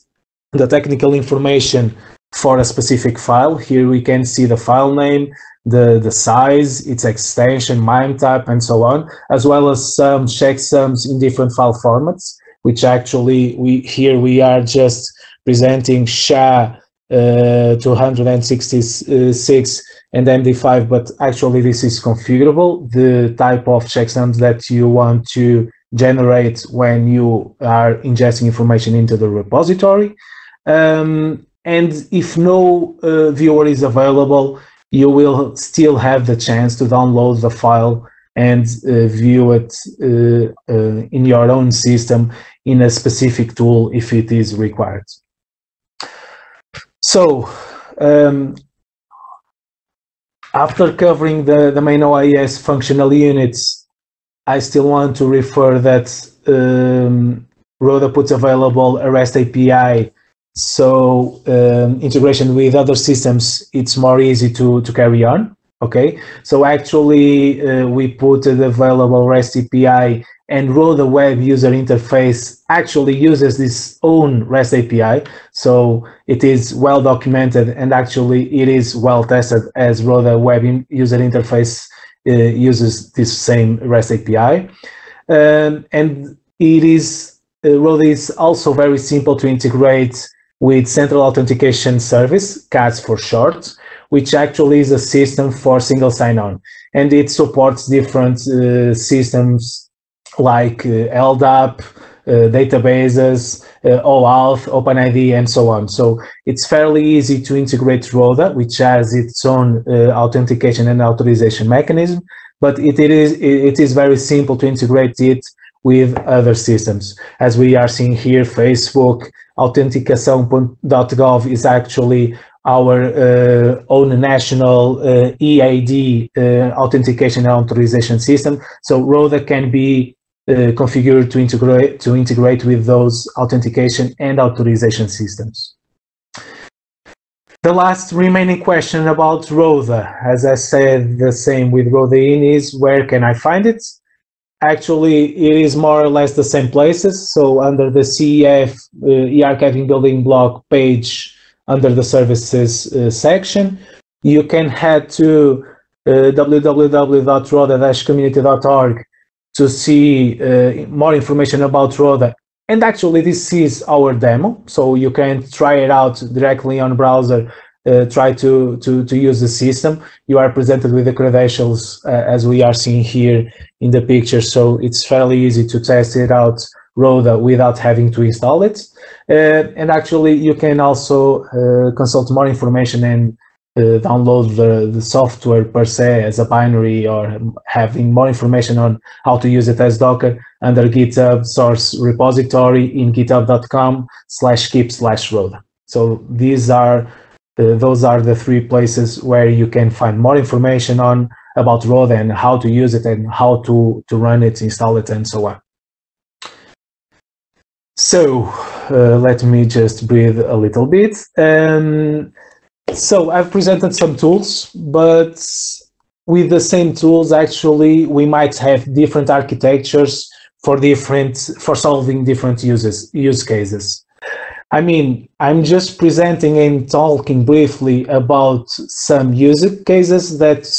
the technical information for a specific file. Here we can see the file name, the size, its extension, MIME type, and so on, as well as some checksums in different file formats, which actually we are just presenting SHA 266 and MD5, but actually this is configurable, the type of checksums that you want to generate when you are ingesting information into the repository. And if no viewer is available, you will still have the chance to download the file and view it in your own system in a specific tool if it is required. So, after covering the main OAIS functional units, I still want to refer that RODA puts available a REST API. So integration with other systems, it's more easy to carry on. Okay, so actually we put the available REST API, and RODA web user interface actually uses this own REST API. So it is well documented, and actually it is well tested, as RODA web user interface uses this same REST API. And it is RODA is also very simple to integrate with Central Authentication Service, CAS for short, which actually is a system for single sign-on. And it supports different systems like LDAP, databases, OAuth, OpenID, and so on. So it's fairly easy to integrate RODA, which has its own authentication and authorization mechanism, but it is very simple to integrate it with other systems. As we are seeing here, Facebook, authenticação.gov is actually our own national EAD authentication and authorization system. So RODA can be configured to integrate with those authentication and authorization systems. The last remaining question about RODA, as I said, the same with RODA in, is where can I find it? Actually, it is more or less the same places. So under the CEF eArchiving building block page, under the services section, you can head to www.roda-community.org to see more information about RODA. And actually, this is our demo, so you can try it out directly on browser, try to use the system. You are presented with the credentials as we are seeing here in the picture, so it's fairly easy to test it out, RODA, without having to install it. And actually, you can also consult more information and download the software per se as a binary, or having more information on how to use it as Docker under GitHub source repository in github.com/keep/RODA. So these are those are the three places where you can find more information on about RODA and how to use it and how to run it, install it, and so on. So let me just breathe a little bit. So I've presented some tools, but with the same tools, actually, we might have different architectures for solving different use cases. I mean, I'm just presenting and talking briefly about some use cases that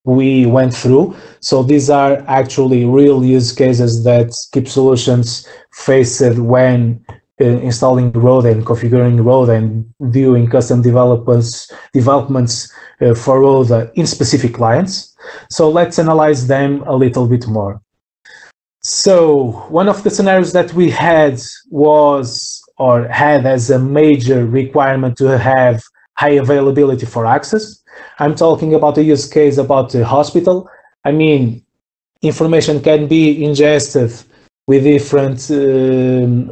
we went through. So these are actually real use cases that Keep Solutions faced when installing RODA and configuring RODA and doing custom developments for RODA in specific clients. So let's analyze them a little bit more. So one of the scenarios that we had had as a major requirement to have high availability for access. I'm talking about a use case about the hospital. I mean, information can be ingested with different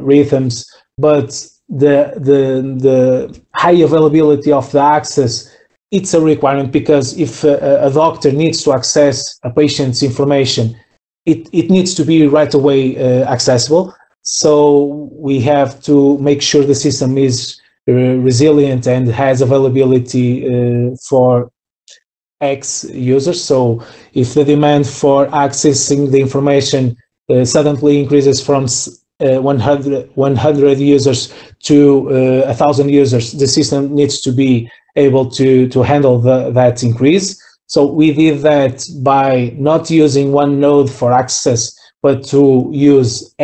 rhythms, but the high availability of the access, it's a requirement, because if a doctor needs to access a patient's information, it needs to be right away accessible. So we have to make sure the system is resilient and has availability for X users. So if the demand for accessing the information suddenly increases from 100 users to 1,000 users, the system needs to be able to handle that increase. So we did that by not using one node for access, but to use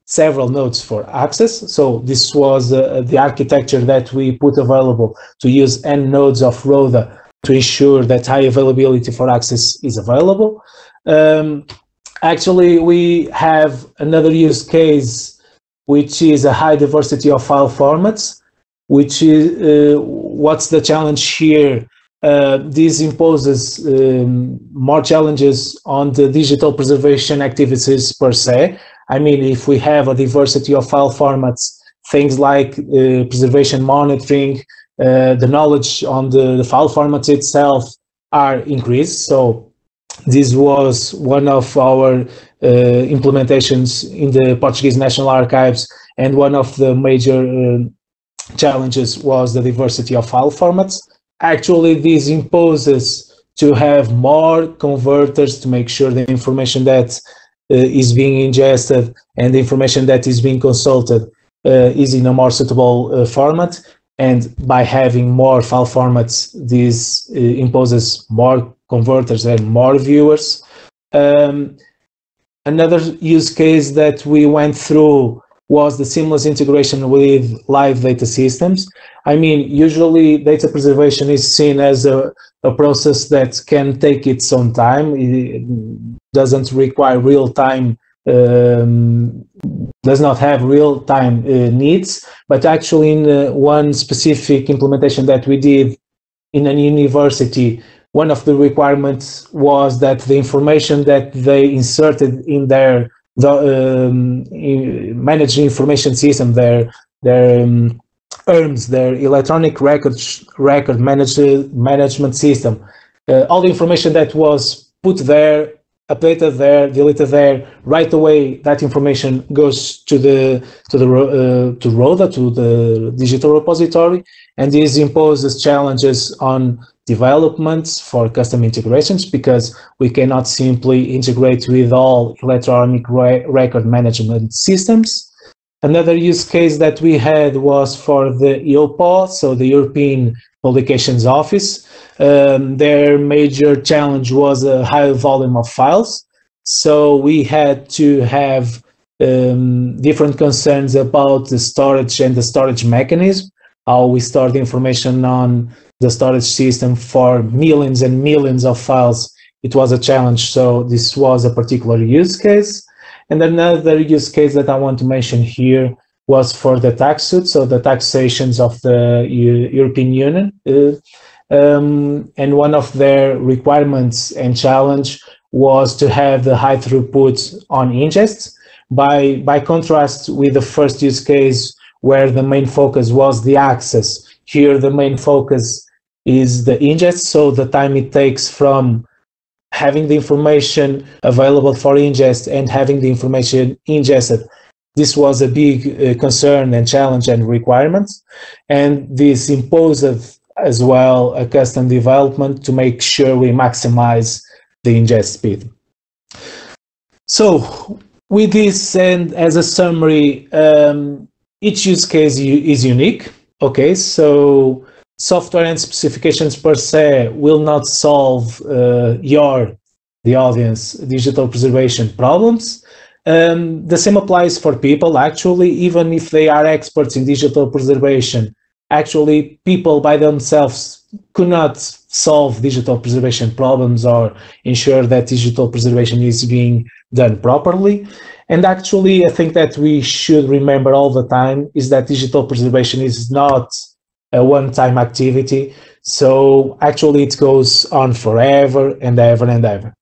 several nodes for access. So this was the architecture that we put available, to use N nodes of RODA to ensure that high availability for access is available. Actually, we have another use case, which is a high diversity of file formats, which is what's the challenge here? This imposes more challenges on the digital preservation activities per se. I mean, if we have a diversity of file formats, things like preservation monitoring, the knowledge on the file formats itself are increased. So this was one of our implementations in the Portuguese National Archives, and one of the major challenges was the diversity of file formats. Actually, this imposes to have more converters to make sure the information that is being ingested and the information that is being consulted is in a more suitable format. And by having more file formats, this imposes more converters and more viewers. Another use case that we went through was the seamless integration with live data systems. I mean, usually data preservation is seen as a process that can take its own time. It doesn't require real-time, does not have real-time needs, but actually in one specific implementation that we did in a university, one of the requirements was that the information that they inserted in their managed information system, their ERMS, their electronic record management system, all the information that was put there, updated there, deleted there, right away that information goes to RODA, to the digital repository, and this imposes challenges on developments for custom integrations, because we cannot simply integrate with all electronic record management systems. Another use case that we had was for the EOPO, so the European Publications Office. Their major challenge was a high volume of files. So we had to have different concerns about the storage and the storage mechanism, how we store the information on the storage system for millions and millions of files. It was a challenge, so this was a particular use case. And another use case that I want to mention here was for the tax suit, so the taxations of the European Union. And one of their requirements and challenge was to have the high throughput on ingest. By contrast with the first use case, where the main focus was the access, here the main focus is the ingest, so the time it takes from having the information available for ingest and having the information ingested. This was a big concern and challenge and requirement, and this imposed as well a custom development to make sure we maximize the ingest speed. So with this, and as a summary, each use case is unique. Okay, so software and specifications per se will not solve the audience, digital preservation problems. The same applies for people, actually, even if they are experts in digital preservation. Actually, people by themselves could not solve digital preservation problems or ensure that digital preservation is being done properly. And actually, I think that we should remember all the time is that digital preservation is not a one-time activity. So actually, it goes on forever and ever and ever.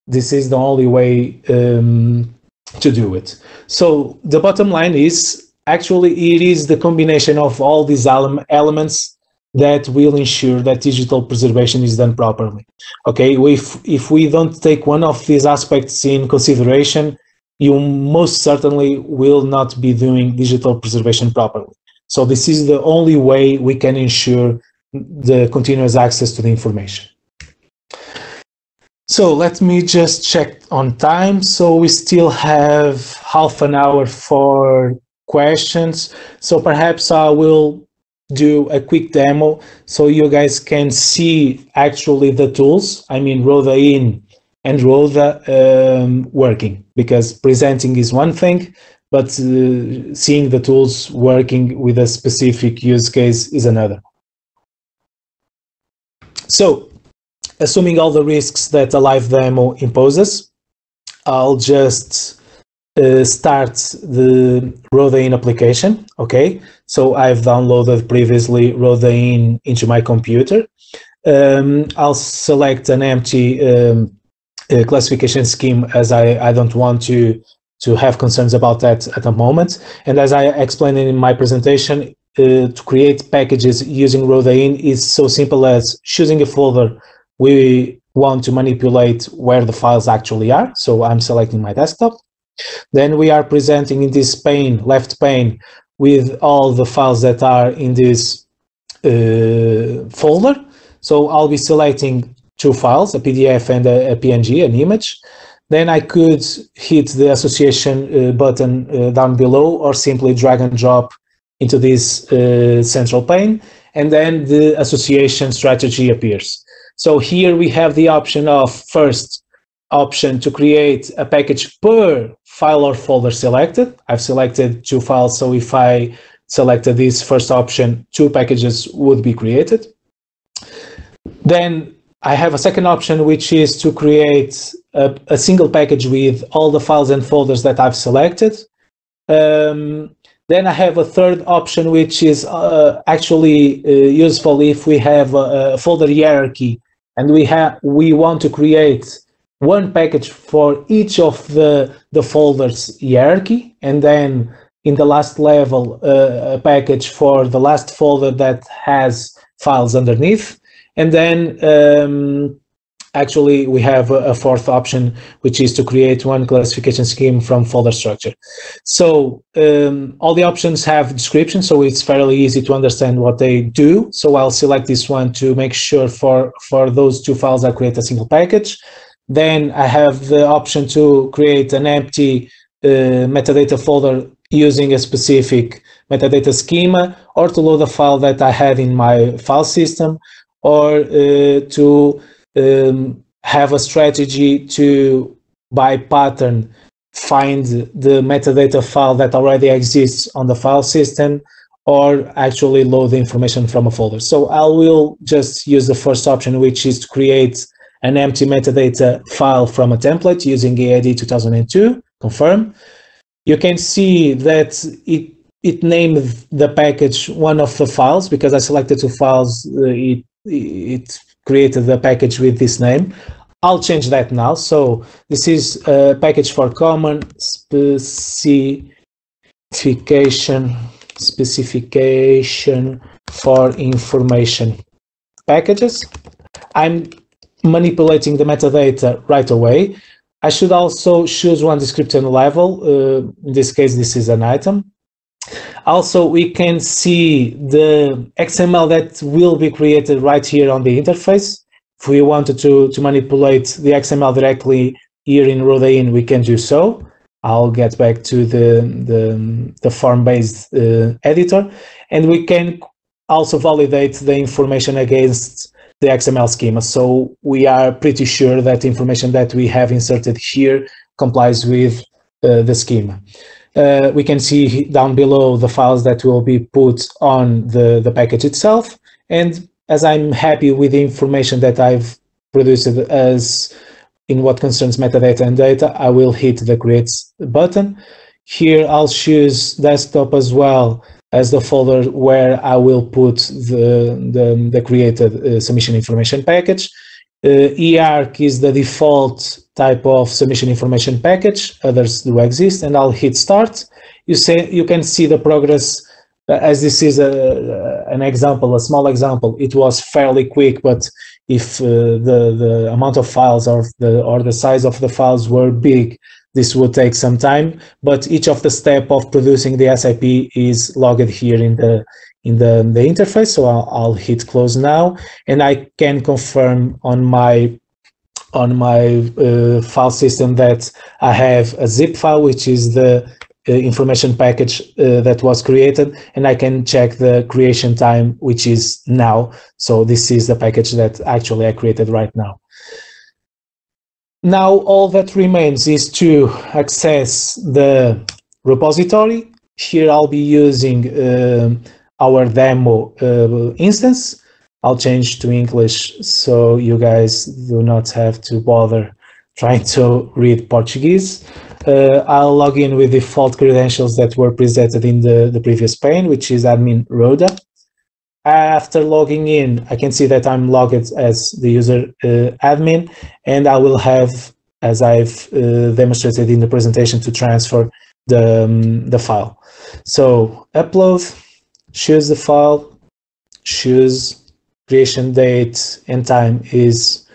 This is the only way to do it. So the bottom line is, actually, it is the combination of all these elements that will ensure that digital preservation is done properly. Okay, if we don't take one of these aspects in consideration, you most certainly will not be doing digital preservation properly. So this is the only way we can ensure the continuous access to the information. So let me just check on time. So we still have half an hour for questions. So perhaps I will do a quick demo so you guys can see actually the tools. I mean, RODA in and RODA working, because presenting is one thing, but seeing the tools working with a specific use case is another. So, assuming all the risks that a live demo imposes, I'll just start the RODA in application. Okay, so I've downloaded previously RODA in into my computer. I'll select an empty classification scheme, as I don't want to have concerns about that at the moment. And as I explained in my presentation, to create packages using RODA in is so simple as choosing a folder we want to manipulate where the files actually are. So I'm selecting my desktop. Then we are presenting in this pane, left pane, with all the files that are in this folder. So I'll be selecting two files, a PDF and a PNG, an image. Then I could hit the association button down below, or simply drag and drop into this central pane, and then the association strategy appears. So here we have the option of first option to create a package per file or folder selected. I've selected 2 files, so if I selected this first option, 2 packages would be created. Then I have a second option, which is to create a single package with all the files and folders that I've selected. Then I have a third option, which is actually useful if we have a folder hierarchy and we want to create one package for each of the folders hierarchy, and then in the last level a package for the last folder that has files underneath. And then actually we have a fourth option, which is to create one classification scheme from folder structure. So all the options have descriptions, so it's fairly easy to understand what they do. So I'll select this one to make sure for those 2 files I create a single package. Then I have the option to create an empty metadata folder using a specific metadata schema, or to load a file that I had in my file system, or to have a strategy to, by pattern, find the metadata file that already exists on the file system, or actually load the information from a folder. So I will just use the first option, which is to create an empty metadata file from a template using EAD 2002, confirm. You can see that it named the package one of the files, because I selected 2 files, it created the package with this name. I'll change that now. So this is a package for common specification for information packages. I'm manipulating the metadata right away. I should also choose one description level. In this case, this is an item. Also, we can see the XML that will be created right here on the interface. If we wanted to manipulate the XML directly here in RODA, we can do so. I'll get back to the form-based editor, and we can also validate the information against the XML schema. So we are pretty sure that the information that we have inserted here complies with the schema. We can see down below the files that will be put on the package itself. And as I'm happy with the information that I've produced as in what concerns metadata and data, I will hit the create button. Here I'll choose desktop as well as the folder where I will put the created submission information package. eArch is the default type of submission information package. Others do exist, and I'll hit start. You can see the progress. As this is an example, a small example, it was fairly quick, but if the amount of files or the size of the files were big, this would take some time. But each of the step of producing the SIP is logged here in the interface. So I'll hit close now, and I can confirm on my file system that I have a zip file, which is the information package that was created, and I can check the creation time, which is now. So this is the package that actually I created right now. Now all that remains is to access the repository. Here I'll be using our demo instance. I'll change to English so you guys do not have to bother trying to read Portuguese. I'll log in with default credentials that were presented in the previous pane, which is admin RODA. After logging in, I can see that I'm logged as the user admin, and I will have, as I've demonstrated in the presentation, to transfer the file. So upload, choose the file, choose creation date and time is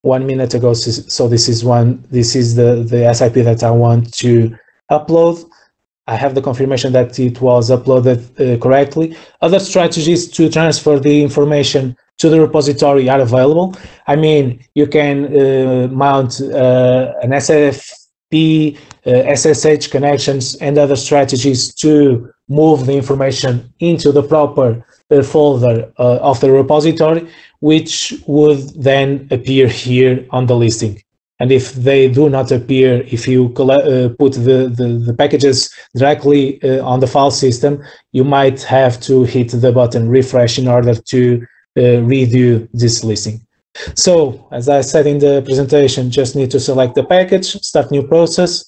1 minute ago. So this is the SIP that I want to upload. I have the confirmation that it was uploaded correctly. Other strategies to transfer the information to the repository are available. I mean, you can mount an SFP, SSH connections, and other strategies to move the information into the proper folder of the repository, which would then appear here on the listing. And if they do not appear, if you put the packages directly on the file system, you might have to hit the button refresh in order to redo this listing. So, as I said in the presentation, just need to select the package, start new process,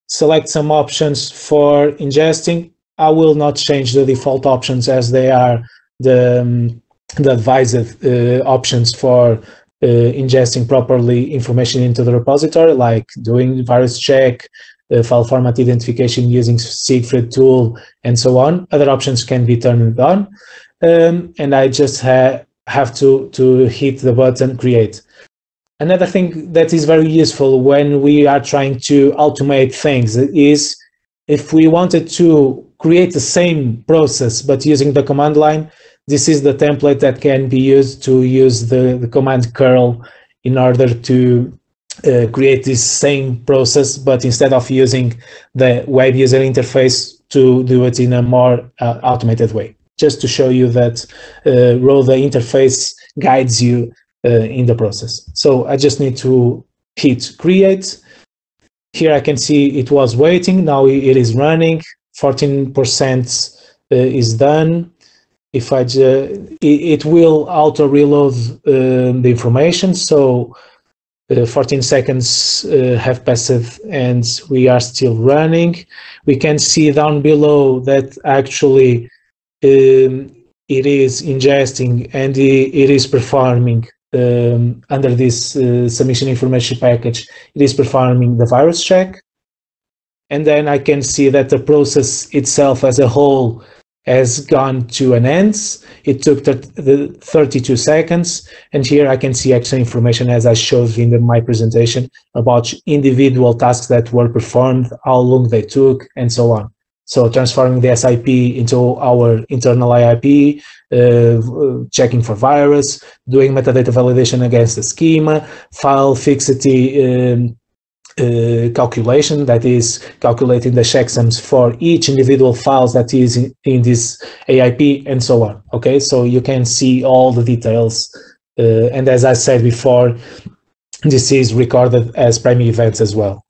select some options for ingesting. I will not change the default options as they are the advised options for ingesting properly information into the repository, like doing virus check, file format identification using Siegfried tool, and so on. Other options can be turned on. And I just have to hit the button create. Another thing that is very useful when we are trying to automate things is if we wanted to create the same process but using the command line, this is the template that can be used to use the command curl in order to create this same process, but instead of using the web user interface, to do it in a more automated way. Just to show you that RODA interface guides you in the process. So I just need to hit create. Here I can see it was waiting. Now it is running. 14% is done. If it will auto reload the information. So 14 seconds have passed and we are still running. We can see down below that actually it is ingesting and it is performing under this submission information package. It is performing the virus check. And then I can see that the process itself as a whole has gone to an end. It took 32 seconds. And here I can see extra information, as I showed in my presentation, about individual tasks that were performed, how long they took, and so on. So transforming the SIP into our internal IIP, checking for virus, doing metadata validation against the schema, file fixity calculation, that is calculating the checksums for each individual files that is in this AIP, and so on. Okay, so you can see all the details. And as I said before, this is recorded as primary events as well.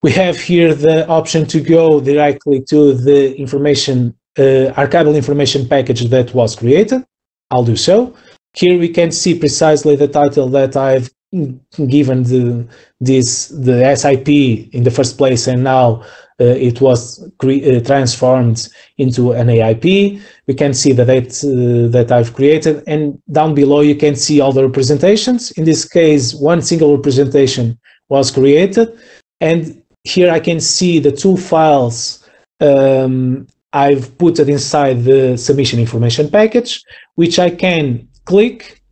We have here the option to go directly to the information, archival information package that was created. I'll do so. Here we can see precisely the title that I've given the SIP in the first place, and now it was transformed into an AIP. We can see the date that I've created, and down below you can see all the representations. In this case, one single representation was created, and here I can see the two files I've put it inside the submission information package, which I can click.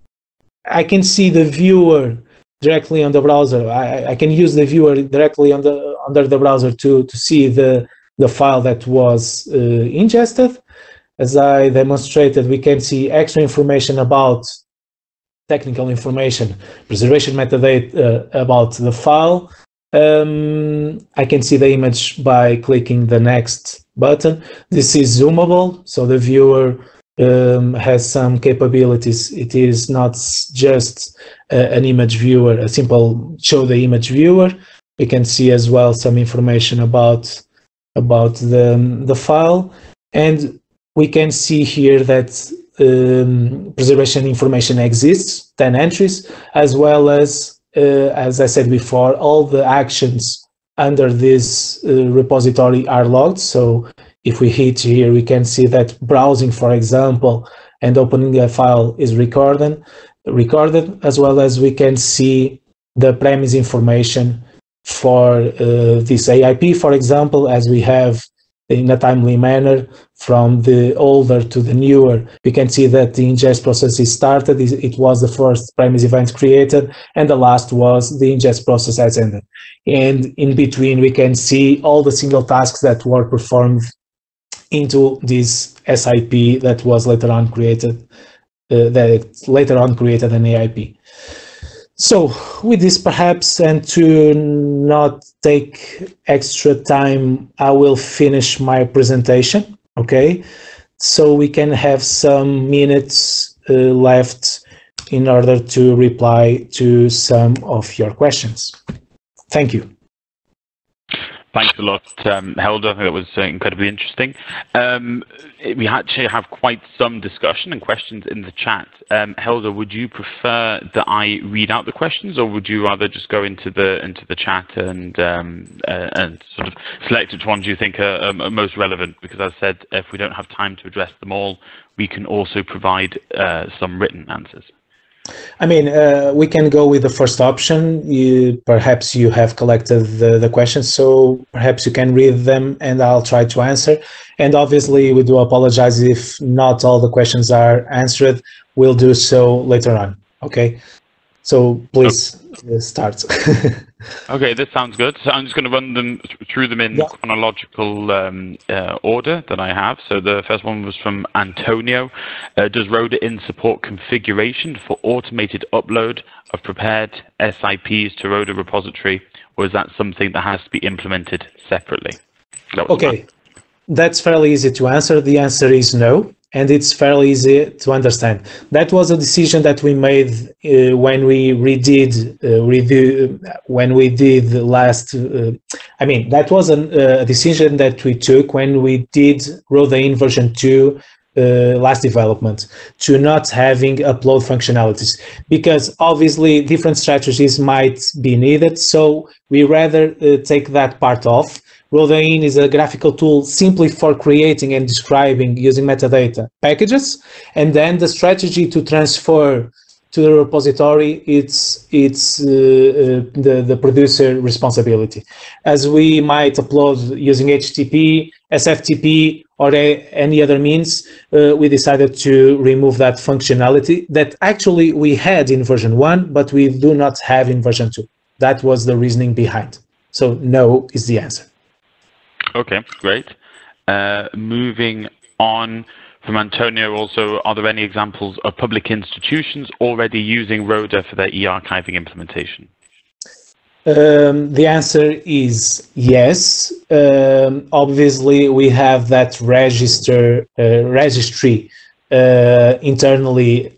I can see the viewer directly on the browser. I can use the viewer directly under the browser to see the file that was ingested. As I demonstrated, we can see extra information about technical information, preservation metadata about the file. I can see the image by clicking the next button. This is zoomable, so the viewer has some capabilities. It is not just an image viewer, a simple show the image viewer. We can see as well some information about the file, and we can see here that preservation information exists, 10 entries, as well as I said before, all the actions under this repository are logged. So if we hit here, we can see that browsing, for example, and opening a file is recorded, as well as we can see the premise information for this AIP, for example, as we have in a timely manner from the older to the newer. We can see that the ingest process is started. It was the first premise event created, and the last was the ingest process has ended. And in between, we can see all the single tasks that were performed into this SIP that was later on created, an AIP. So with this perhaps, and to not take extra time, I will finish my presentation, okay? So we can have some minutes left in order to reply to some of your questions. Thank you. Thanks a lot, Helder. I think that was incredibly interesting. We actually have quite some discussion and questions in the chat. Helder, would you prefer that I read out the questions, or would you rather just go into the chat and sort of select which ones you think are most relevant? Because as I said, if we don't have time to address them all, we can also provide some written answers. I mean, we can go with the first option. Perhaps you have collected the questions, so perhaps you can read them and I'll try to answer. And obviously, we do apologize if not all the questions are answered. We'll do so later on. Okay. So please start. Okay, this sounds good. So I'm just going to run through them in chronological order that I have. So the first one was from Antonio. Does RODA support configuration for automated upload of prepared SIPs to RODA repository, or is that something that has to be implemented separately? Okay, that's fairly easy to answer. The answer is no. And it's fairly easy to understand. That was a decision that we made when we did the last. I mean, that was a decision that we took when we did RODA version 2 last development, to not having upload functionalities, because obviously different strategies might be needed. So we rather take that part off. RODA is a graphical tool simply for creating and describing using metadata packages, and then the strategy to transfer to the repository, it's the producer responsibility. As we might upload using HTTP, SFTP, or any other means, we decided to remove that functionality that actually we had in version 1, but we do not have in version 2. That was the reasoning behind. So no is the answer. Okay, great. Moving on from Antonio also, are there any examples of public institutions already using RODA for their eArchiving implementation? The answer is yes. Obviously, we have that registry internally,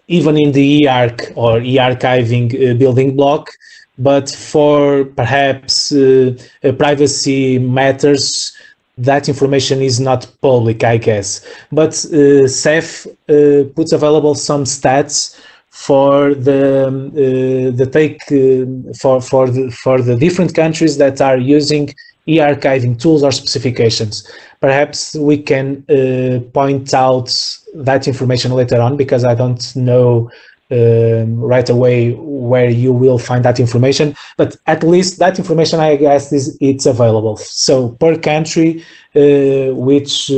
even in the eArch or eArchiving building block. But for perhaps privacy matters, that information is not public, I guess. But CEF puts available some stats for for the different countries that are using eArchiving tools or specifications. Perhaps we can point out that information later on, because I don't know right away where you will find that information, but at least that information, I guess, it's available. So per country, which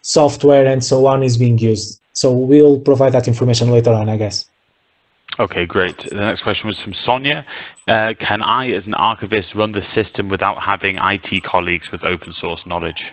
software and so on is being used. So we'll provide that information later on, I guess. Okay, great. The next question was from Sonia. Can I, as an archivist, run the system without having IT colleagues with open source knowledge?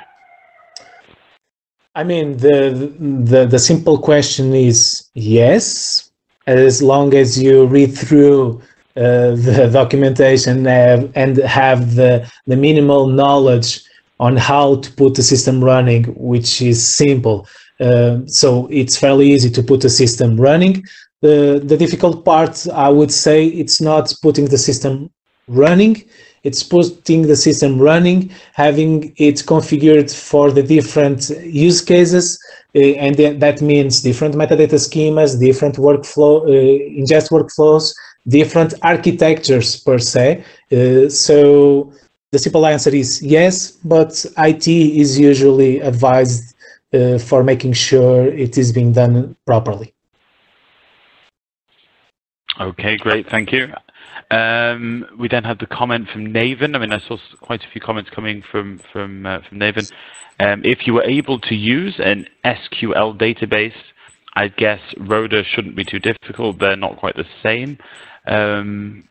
I mean, the simple question is yes. As long as you read through the documentation and have the minimal knowledge on how to put the system running, which is simple. So it's fairly easy to put the system running. The difficult part, I would say, it's not putting the system running. It's putting the system running, having it configured for the different use cases, and that means different metadata schemas, different workflow, ingest workflows, different architectures per se. So the simple answer is yes, but IT is usually advised for making sure it is being done properly. Okay, great, thank you. We then had the comment from Naven. I mean, I saw quite a few comments coming from Naven. If you were able to use an SQL database, I guess RODA shouldn't be too difficult. They're not quite the same. Sorry,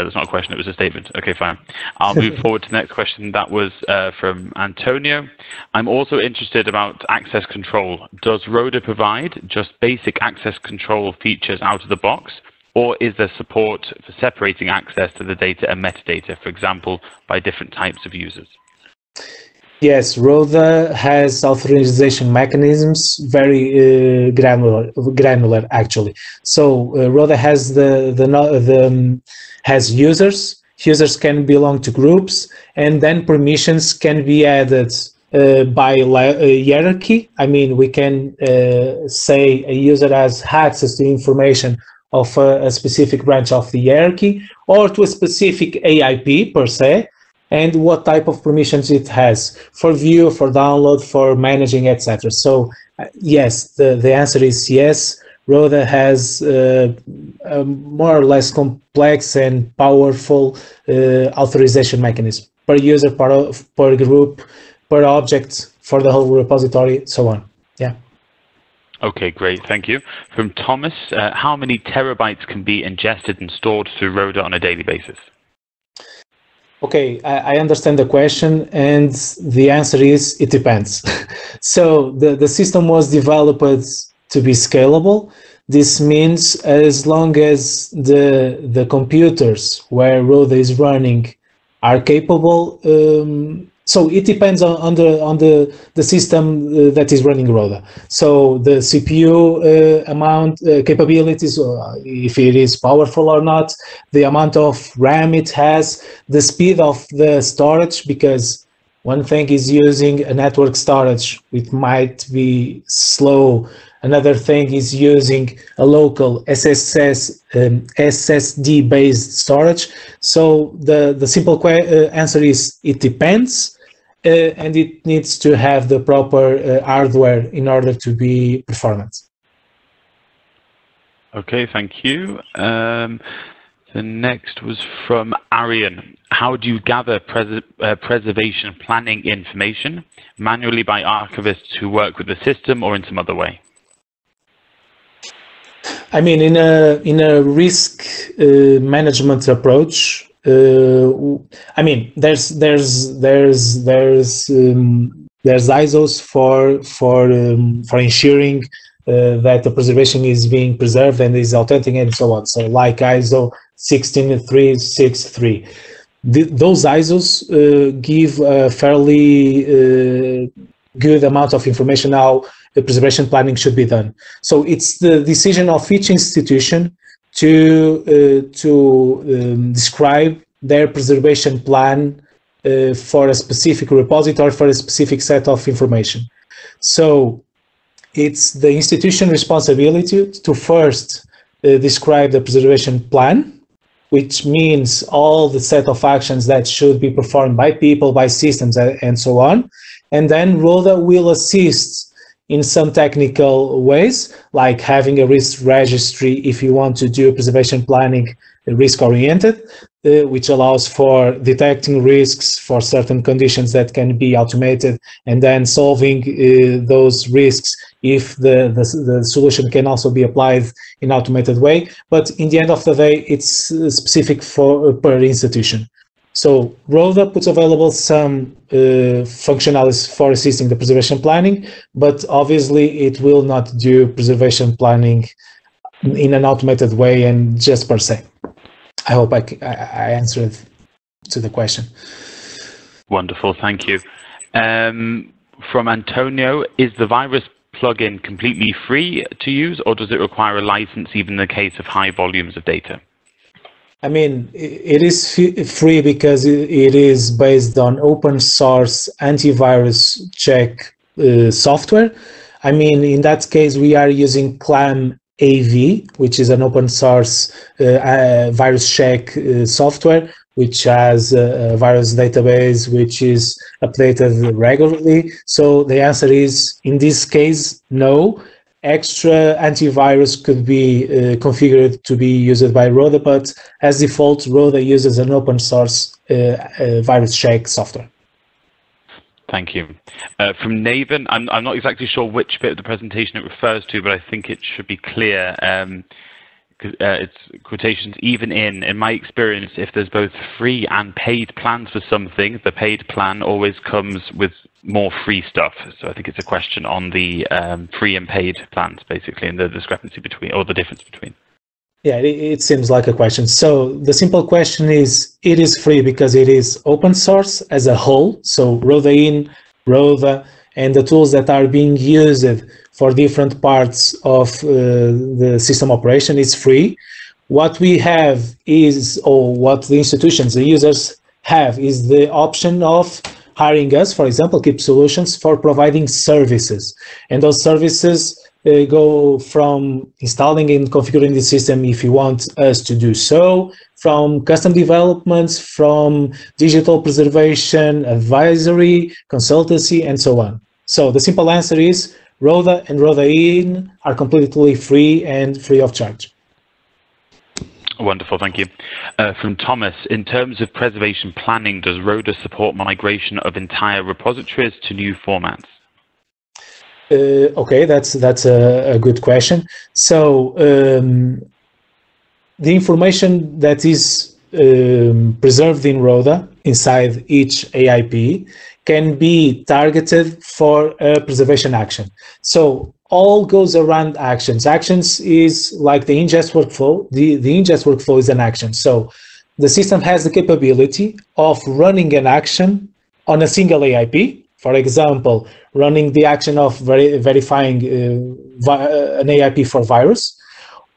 that's not a question. It was a statement. Okay, fine. I'll move forward to the next question. That was from Antonio. I'm also interested about access control. Does RODA provide just basic access control features out of the box? Or is there support for separating access to the data and metadata, for example, by different types of users? Yes, RODA has authorization mechanisms very granular actually. So RODA has has users. Users can belong to groups, and then permissions can be added by hierarchy. I mean, we can say a user has access to information of a specific branch of the hierarchy or to a specific AIP per se, and what type of permissions it has for view, for download, for managing, etc. So yes, the answer is yes. RODA has a more or less complex and powerful authorization mechanism per user, per group, per object, for the whole repository, so on. Yeah. Okay, great. Thank you. From Thomas, how many terabytes can be ingested and stored through RODA on a daily basis? Okay, I understand the question, and the answer is it depends. So the system was developed to be scalable. This means as long as the computers where RODA is running are capable. So it depends on the system that is running RODA. So the CPU amount, capabilities, if it is powerful or not, the amount of RAM it has, the speed of the storage, because one thing is using a network storage, it might be slow. Another thing is using a local SSD-based storage. So the simple answer is it depends. And it needs to have the proper hardware in order to be performant. Okay, thank you. The next was from Arian. How do you gather preservation planning information manually by archivists who work with the system or in some other way? I mean, in a risk management approach, I mean, there's ISOs for ensuring that the preservation is being preserved and is authentic and so on. So, like ISO 16363, those ISOs give a fairly good amount of information how the preservation planning should be done. So it's the decision of each institution to describe their preservation plan for a specific repository, for a specific set of information. So it's the institution responsibility to first describe the preservation plan, which means all the set of actions that should be performed by people, by systems, and so on. And then RODA will assist in some technical ways, like having a risk registry if you want to do preservation planning risk-oriented, which allows for detecting risks for certain conditions that can be automated, and then solving those risks if the solution can also be applied in automated way. But in the end of the day, it's specific for per institution. So RODA puts available some functionalities for assisting the preservation planning, but obviously it will not do preservation planning in an automated way and just per se. I hope I answered to the question. Wonderful, thank you. From Antonio, is the virus plugin completely free to use, or does it require a license even in the case of high volumes of data? I mean, it is free because it is based on open source antivirus check software. I mean, in that case, we are using CLAM AV, which is an open source virus check software, which has a virus database which is updated regularly. So the answer is, in this case, no. Extra antivirus could be configured to be used by RODA, but as default, RODA uses an open source virus check software. Thank you. From Nathan, I'm not exactly sure which bit of the presentation it refers to, but I think it should be clear. It's quotations, even in my experience, if there's both free and paid plans for something, the paid plan always comes with more free stuff. So I think it's a question on the free and paid plans, basically, and the discrepancy between, or the difference between. Yeah, it seems like a question. So the simple question is, it is free because it is open source as a whole. So RODA RODA, and the tools that are being used for different parts of the system operation is free. What we have is, or what the institutions, the users have, is the option of hiring us, for example, Keep Solutions, for providing services. And those services go from installing and configuring the system if you want us to do so, from custom developments, from digital preservation, advisory, consultancy, and so on. So the simple answer is RODA and RODA In are completely free and free of charge. Wonderful, thank you. From Thomas, in terms of preservation planning, does RODA support migration of entire repositories to new formats? Okay, that's a good question. So the information that is preserved in RODA inside each AIP can be targeted for a preservation action. So all goes around actions. Actions is like the ingest workflow. The ingest workflow is an action. So the system has the capability of running an action on a single AIP. For example, running the action of verifying an AIP for virus,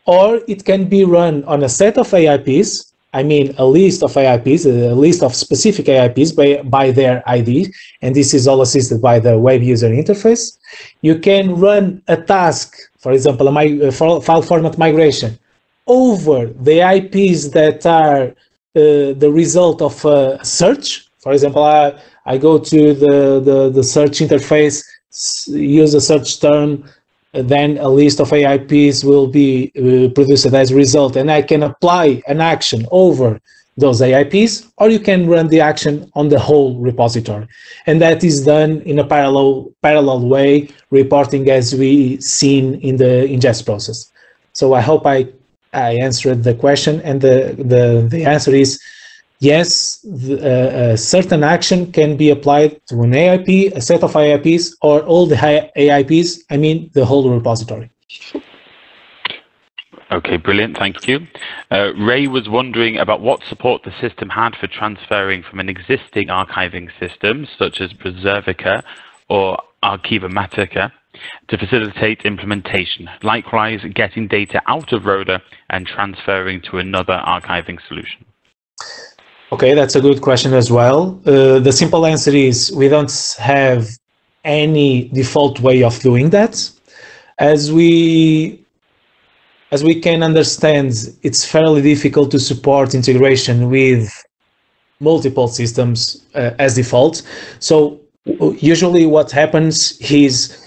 or it can be run on a set of AIPs. I mean, a list of AIPs, a list of specific AIPs by their ID, and this is all assisted by the web user interface. You can run a task, for example, a file format migration, over the AIPs that are the result of a search. For example, I go to the search interface, use a search term, then a list of AIPs will be produced as a result, and I can apply an action over those AIPs, or you can run the action on the whole repository. And that is done in a parallel way, reporting as we seen in the ingest process. So I hope I answered the question, and the answer is yes, a certain action can be applied to an AIP, a set of AIPs, or all the AIPs, I mean the whole repository. Okay, brilliant, thank you. Ray was wondering about what support the system had for transferring from an existing archiving system, such as Preservica or Archivamatica, to facilitate implementation. Likewise, getting data out of RODA and transferring to another archiving solution. Okay, that's a good question as well. The simple answer is we don't have any default way of doing that. As we can understand, it's fairly difficult to support integration with multiple systems as default. So usually what happens is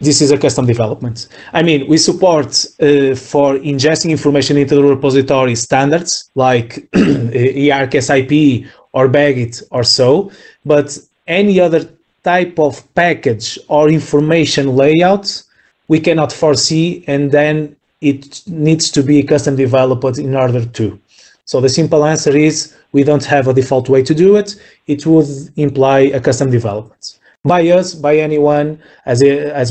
this is a custom development. I mean, we support for ingesting information into the repository standards like eArchSIP or Bagit or so, but any other type of package or information layout we cannot foresee, and then it needs to be custom developed in order to. So the simple answer is we don't have a default way to do it. It would imply a custom development. By us, by anyone, as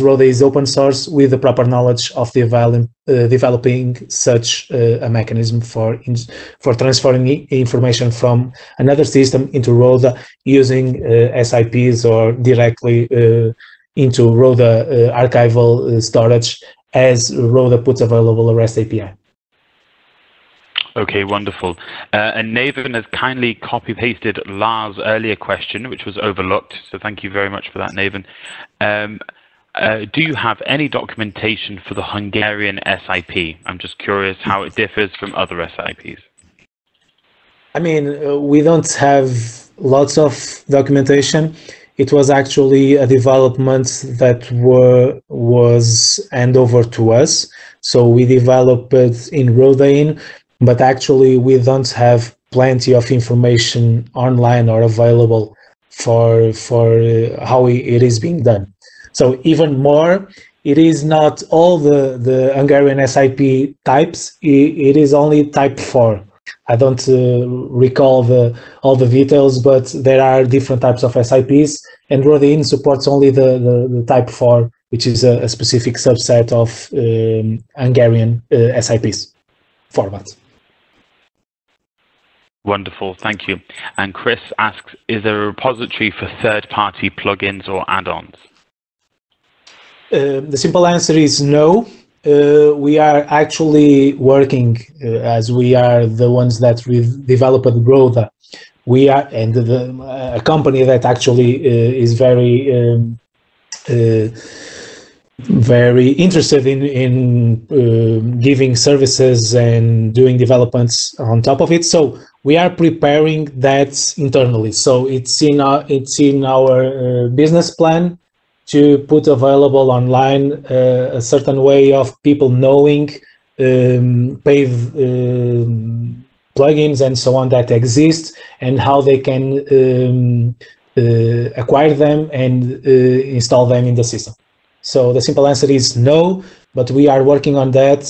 RODA is open source, with the proper knowledge of developing such a mechanism for transferring information from another system into RODA using SIPs or directly into RODA archival storage as RODA puts available a REST API. Okay, wonderful. And Nathan has kindly copy-pasted Lars' earlier question, which was overlooked. So thank you very much for that, Nathan. Do you have any documentation for the Hungarian SIP? I'm just curious how it differs from other SIPs. I mean, we don't have lots of documentation. It was actually a development that was handed over to us. So we developed it in RODA, but actually we don't have plenty of information online or available for how it is being done. So even more, it is not all the Hungarian SIP types, it is only type 4. I don't recall all the details, but there are different types of SIPs, and RODA supports only the type 4, which is a specific subset of Hungarian SIPs format. Wonderful, thank you. And Chris asks, is there a repository for third-party plugins or add-ons? The simple answer is no. We are actually working, as we are the ones that we've developed RODA. We are, and a company that actually is very interested in giving services and doing developments on top of it. So we are preparing that internally. So it's in our business plan to put available online a certain way of people knowing paid plugins and so on that exist, and how they can acquire them and install them in the system. So the simple answer is no, but we are working on that,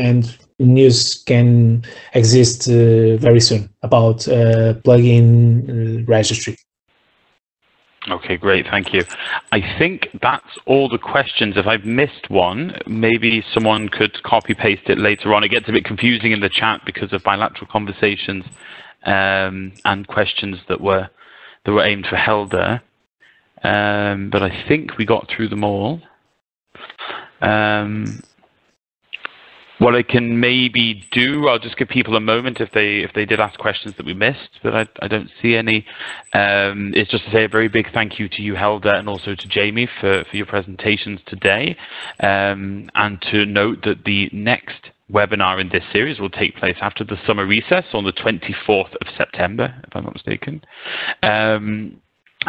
and news can exist very soon about plugin registry. Okay, great, thank you. I think that's all the questions. If I've missed one, maybe someone could copy-paste it later on. It gets a bit confusing in the chat because of bilateral conversations and questions that were aimed for Helder. But I think we got through them all. What I can maybe do, I'll just give people a moment if they did ask questions that we missed, but I don't see any. It's just to say a very big thank you to you, Helder, and also to Jamie for your presentations today, and to note that the next webinar in this series will take place after the summer recess on the 24th of September, if I'm not mistaken. And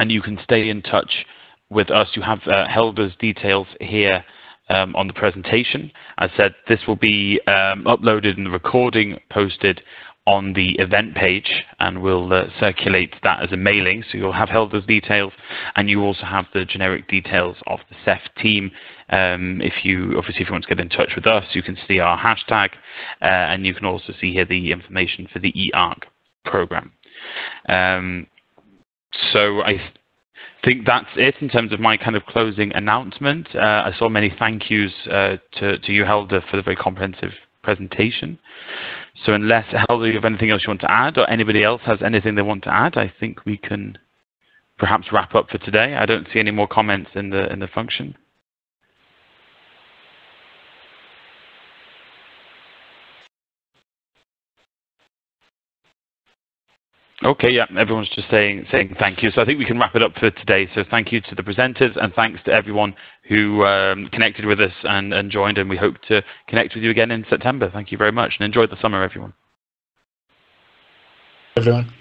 you can stay in touch with us. You have Helder's details here on the presentation. As said, this will be uploaded and the recording posted on the event page, and we'll circulate that as a mailing. So you'll have Helder's details, and you also have the generic details of the CEF team. If you want to get in touch with us, you can see our hashtag, and you can also see here the information for the eArch program. So I think that's it in terms of my kind of closing announcement. I saw many thank yous to you, Helder, for the very comprehensive presentation. So unless, Helder, you have anything else you want to add, or anybody else has anything they want to add, I think we can perhaps wrap up for today. I don't see any more comments in the function. Okay, yeah, everyone's just saying thank you. So I think we can wrap it up for today. So thank you to the presenters, and thanks to everyone who connected with us and joined, and we hope to connect with you again in September. Thank you very much, and enjoy the summer, everyone. Everyone.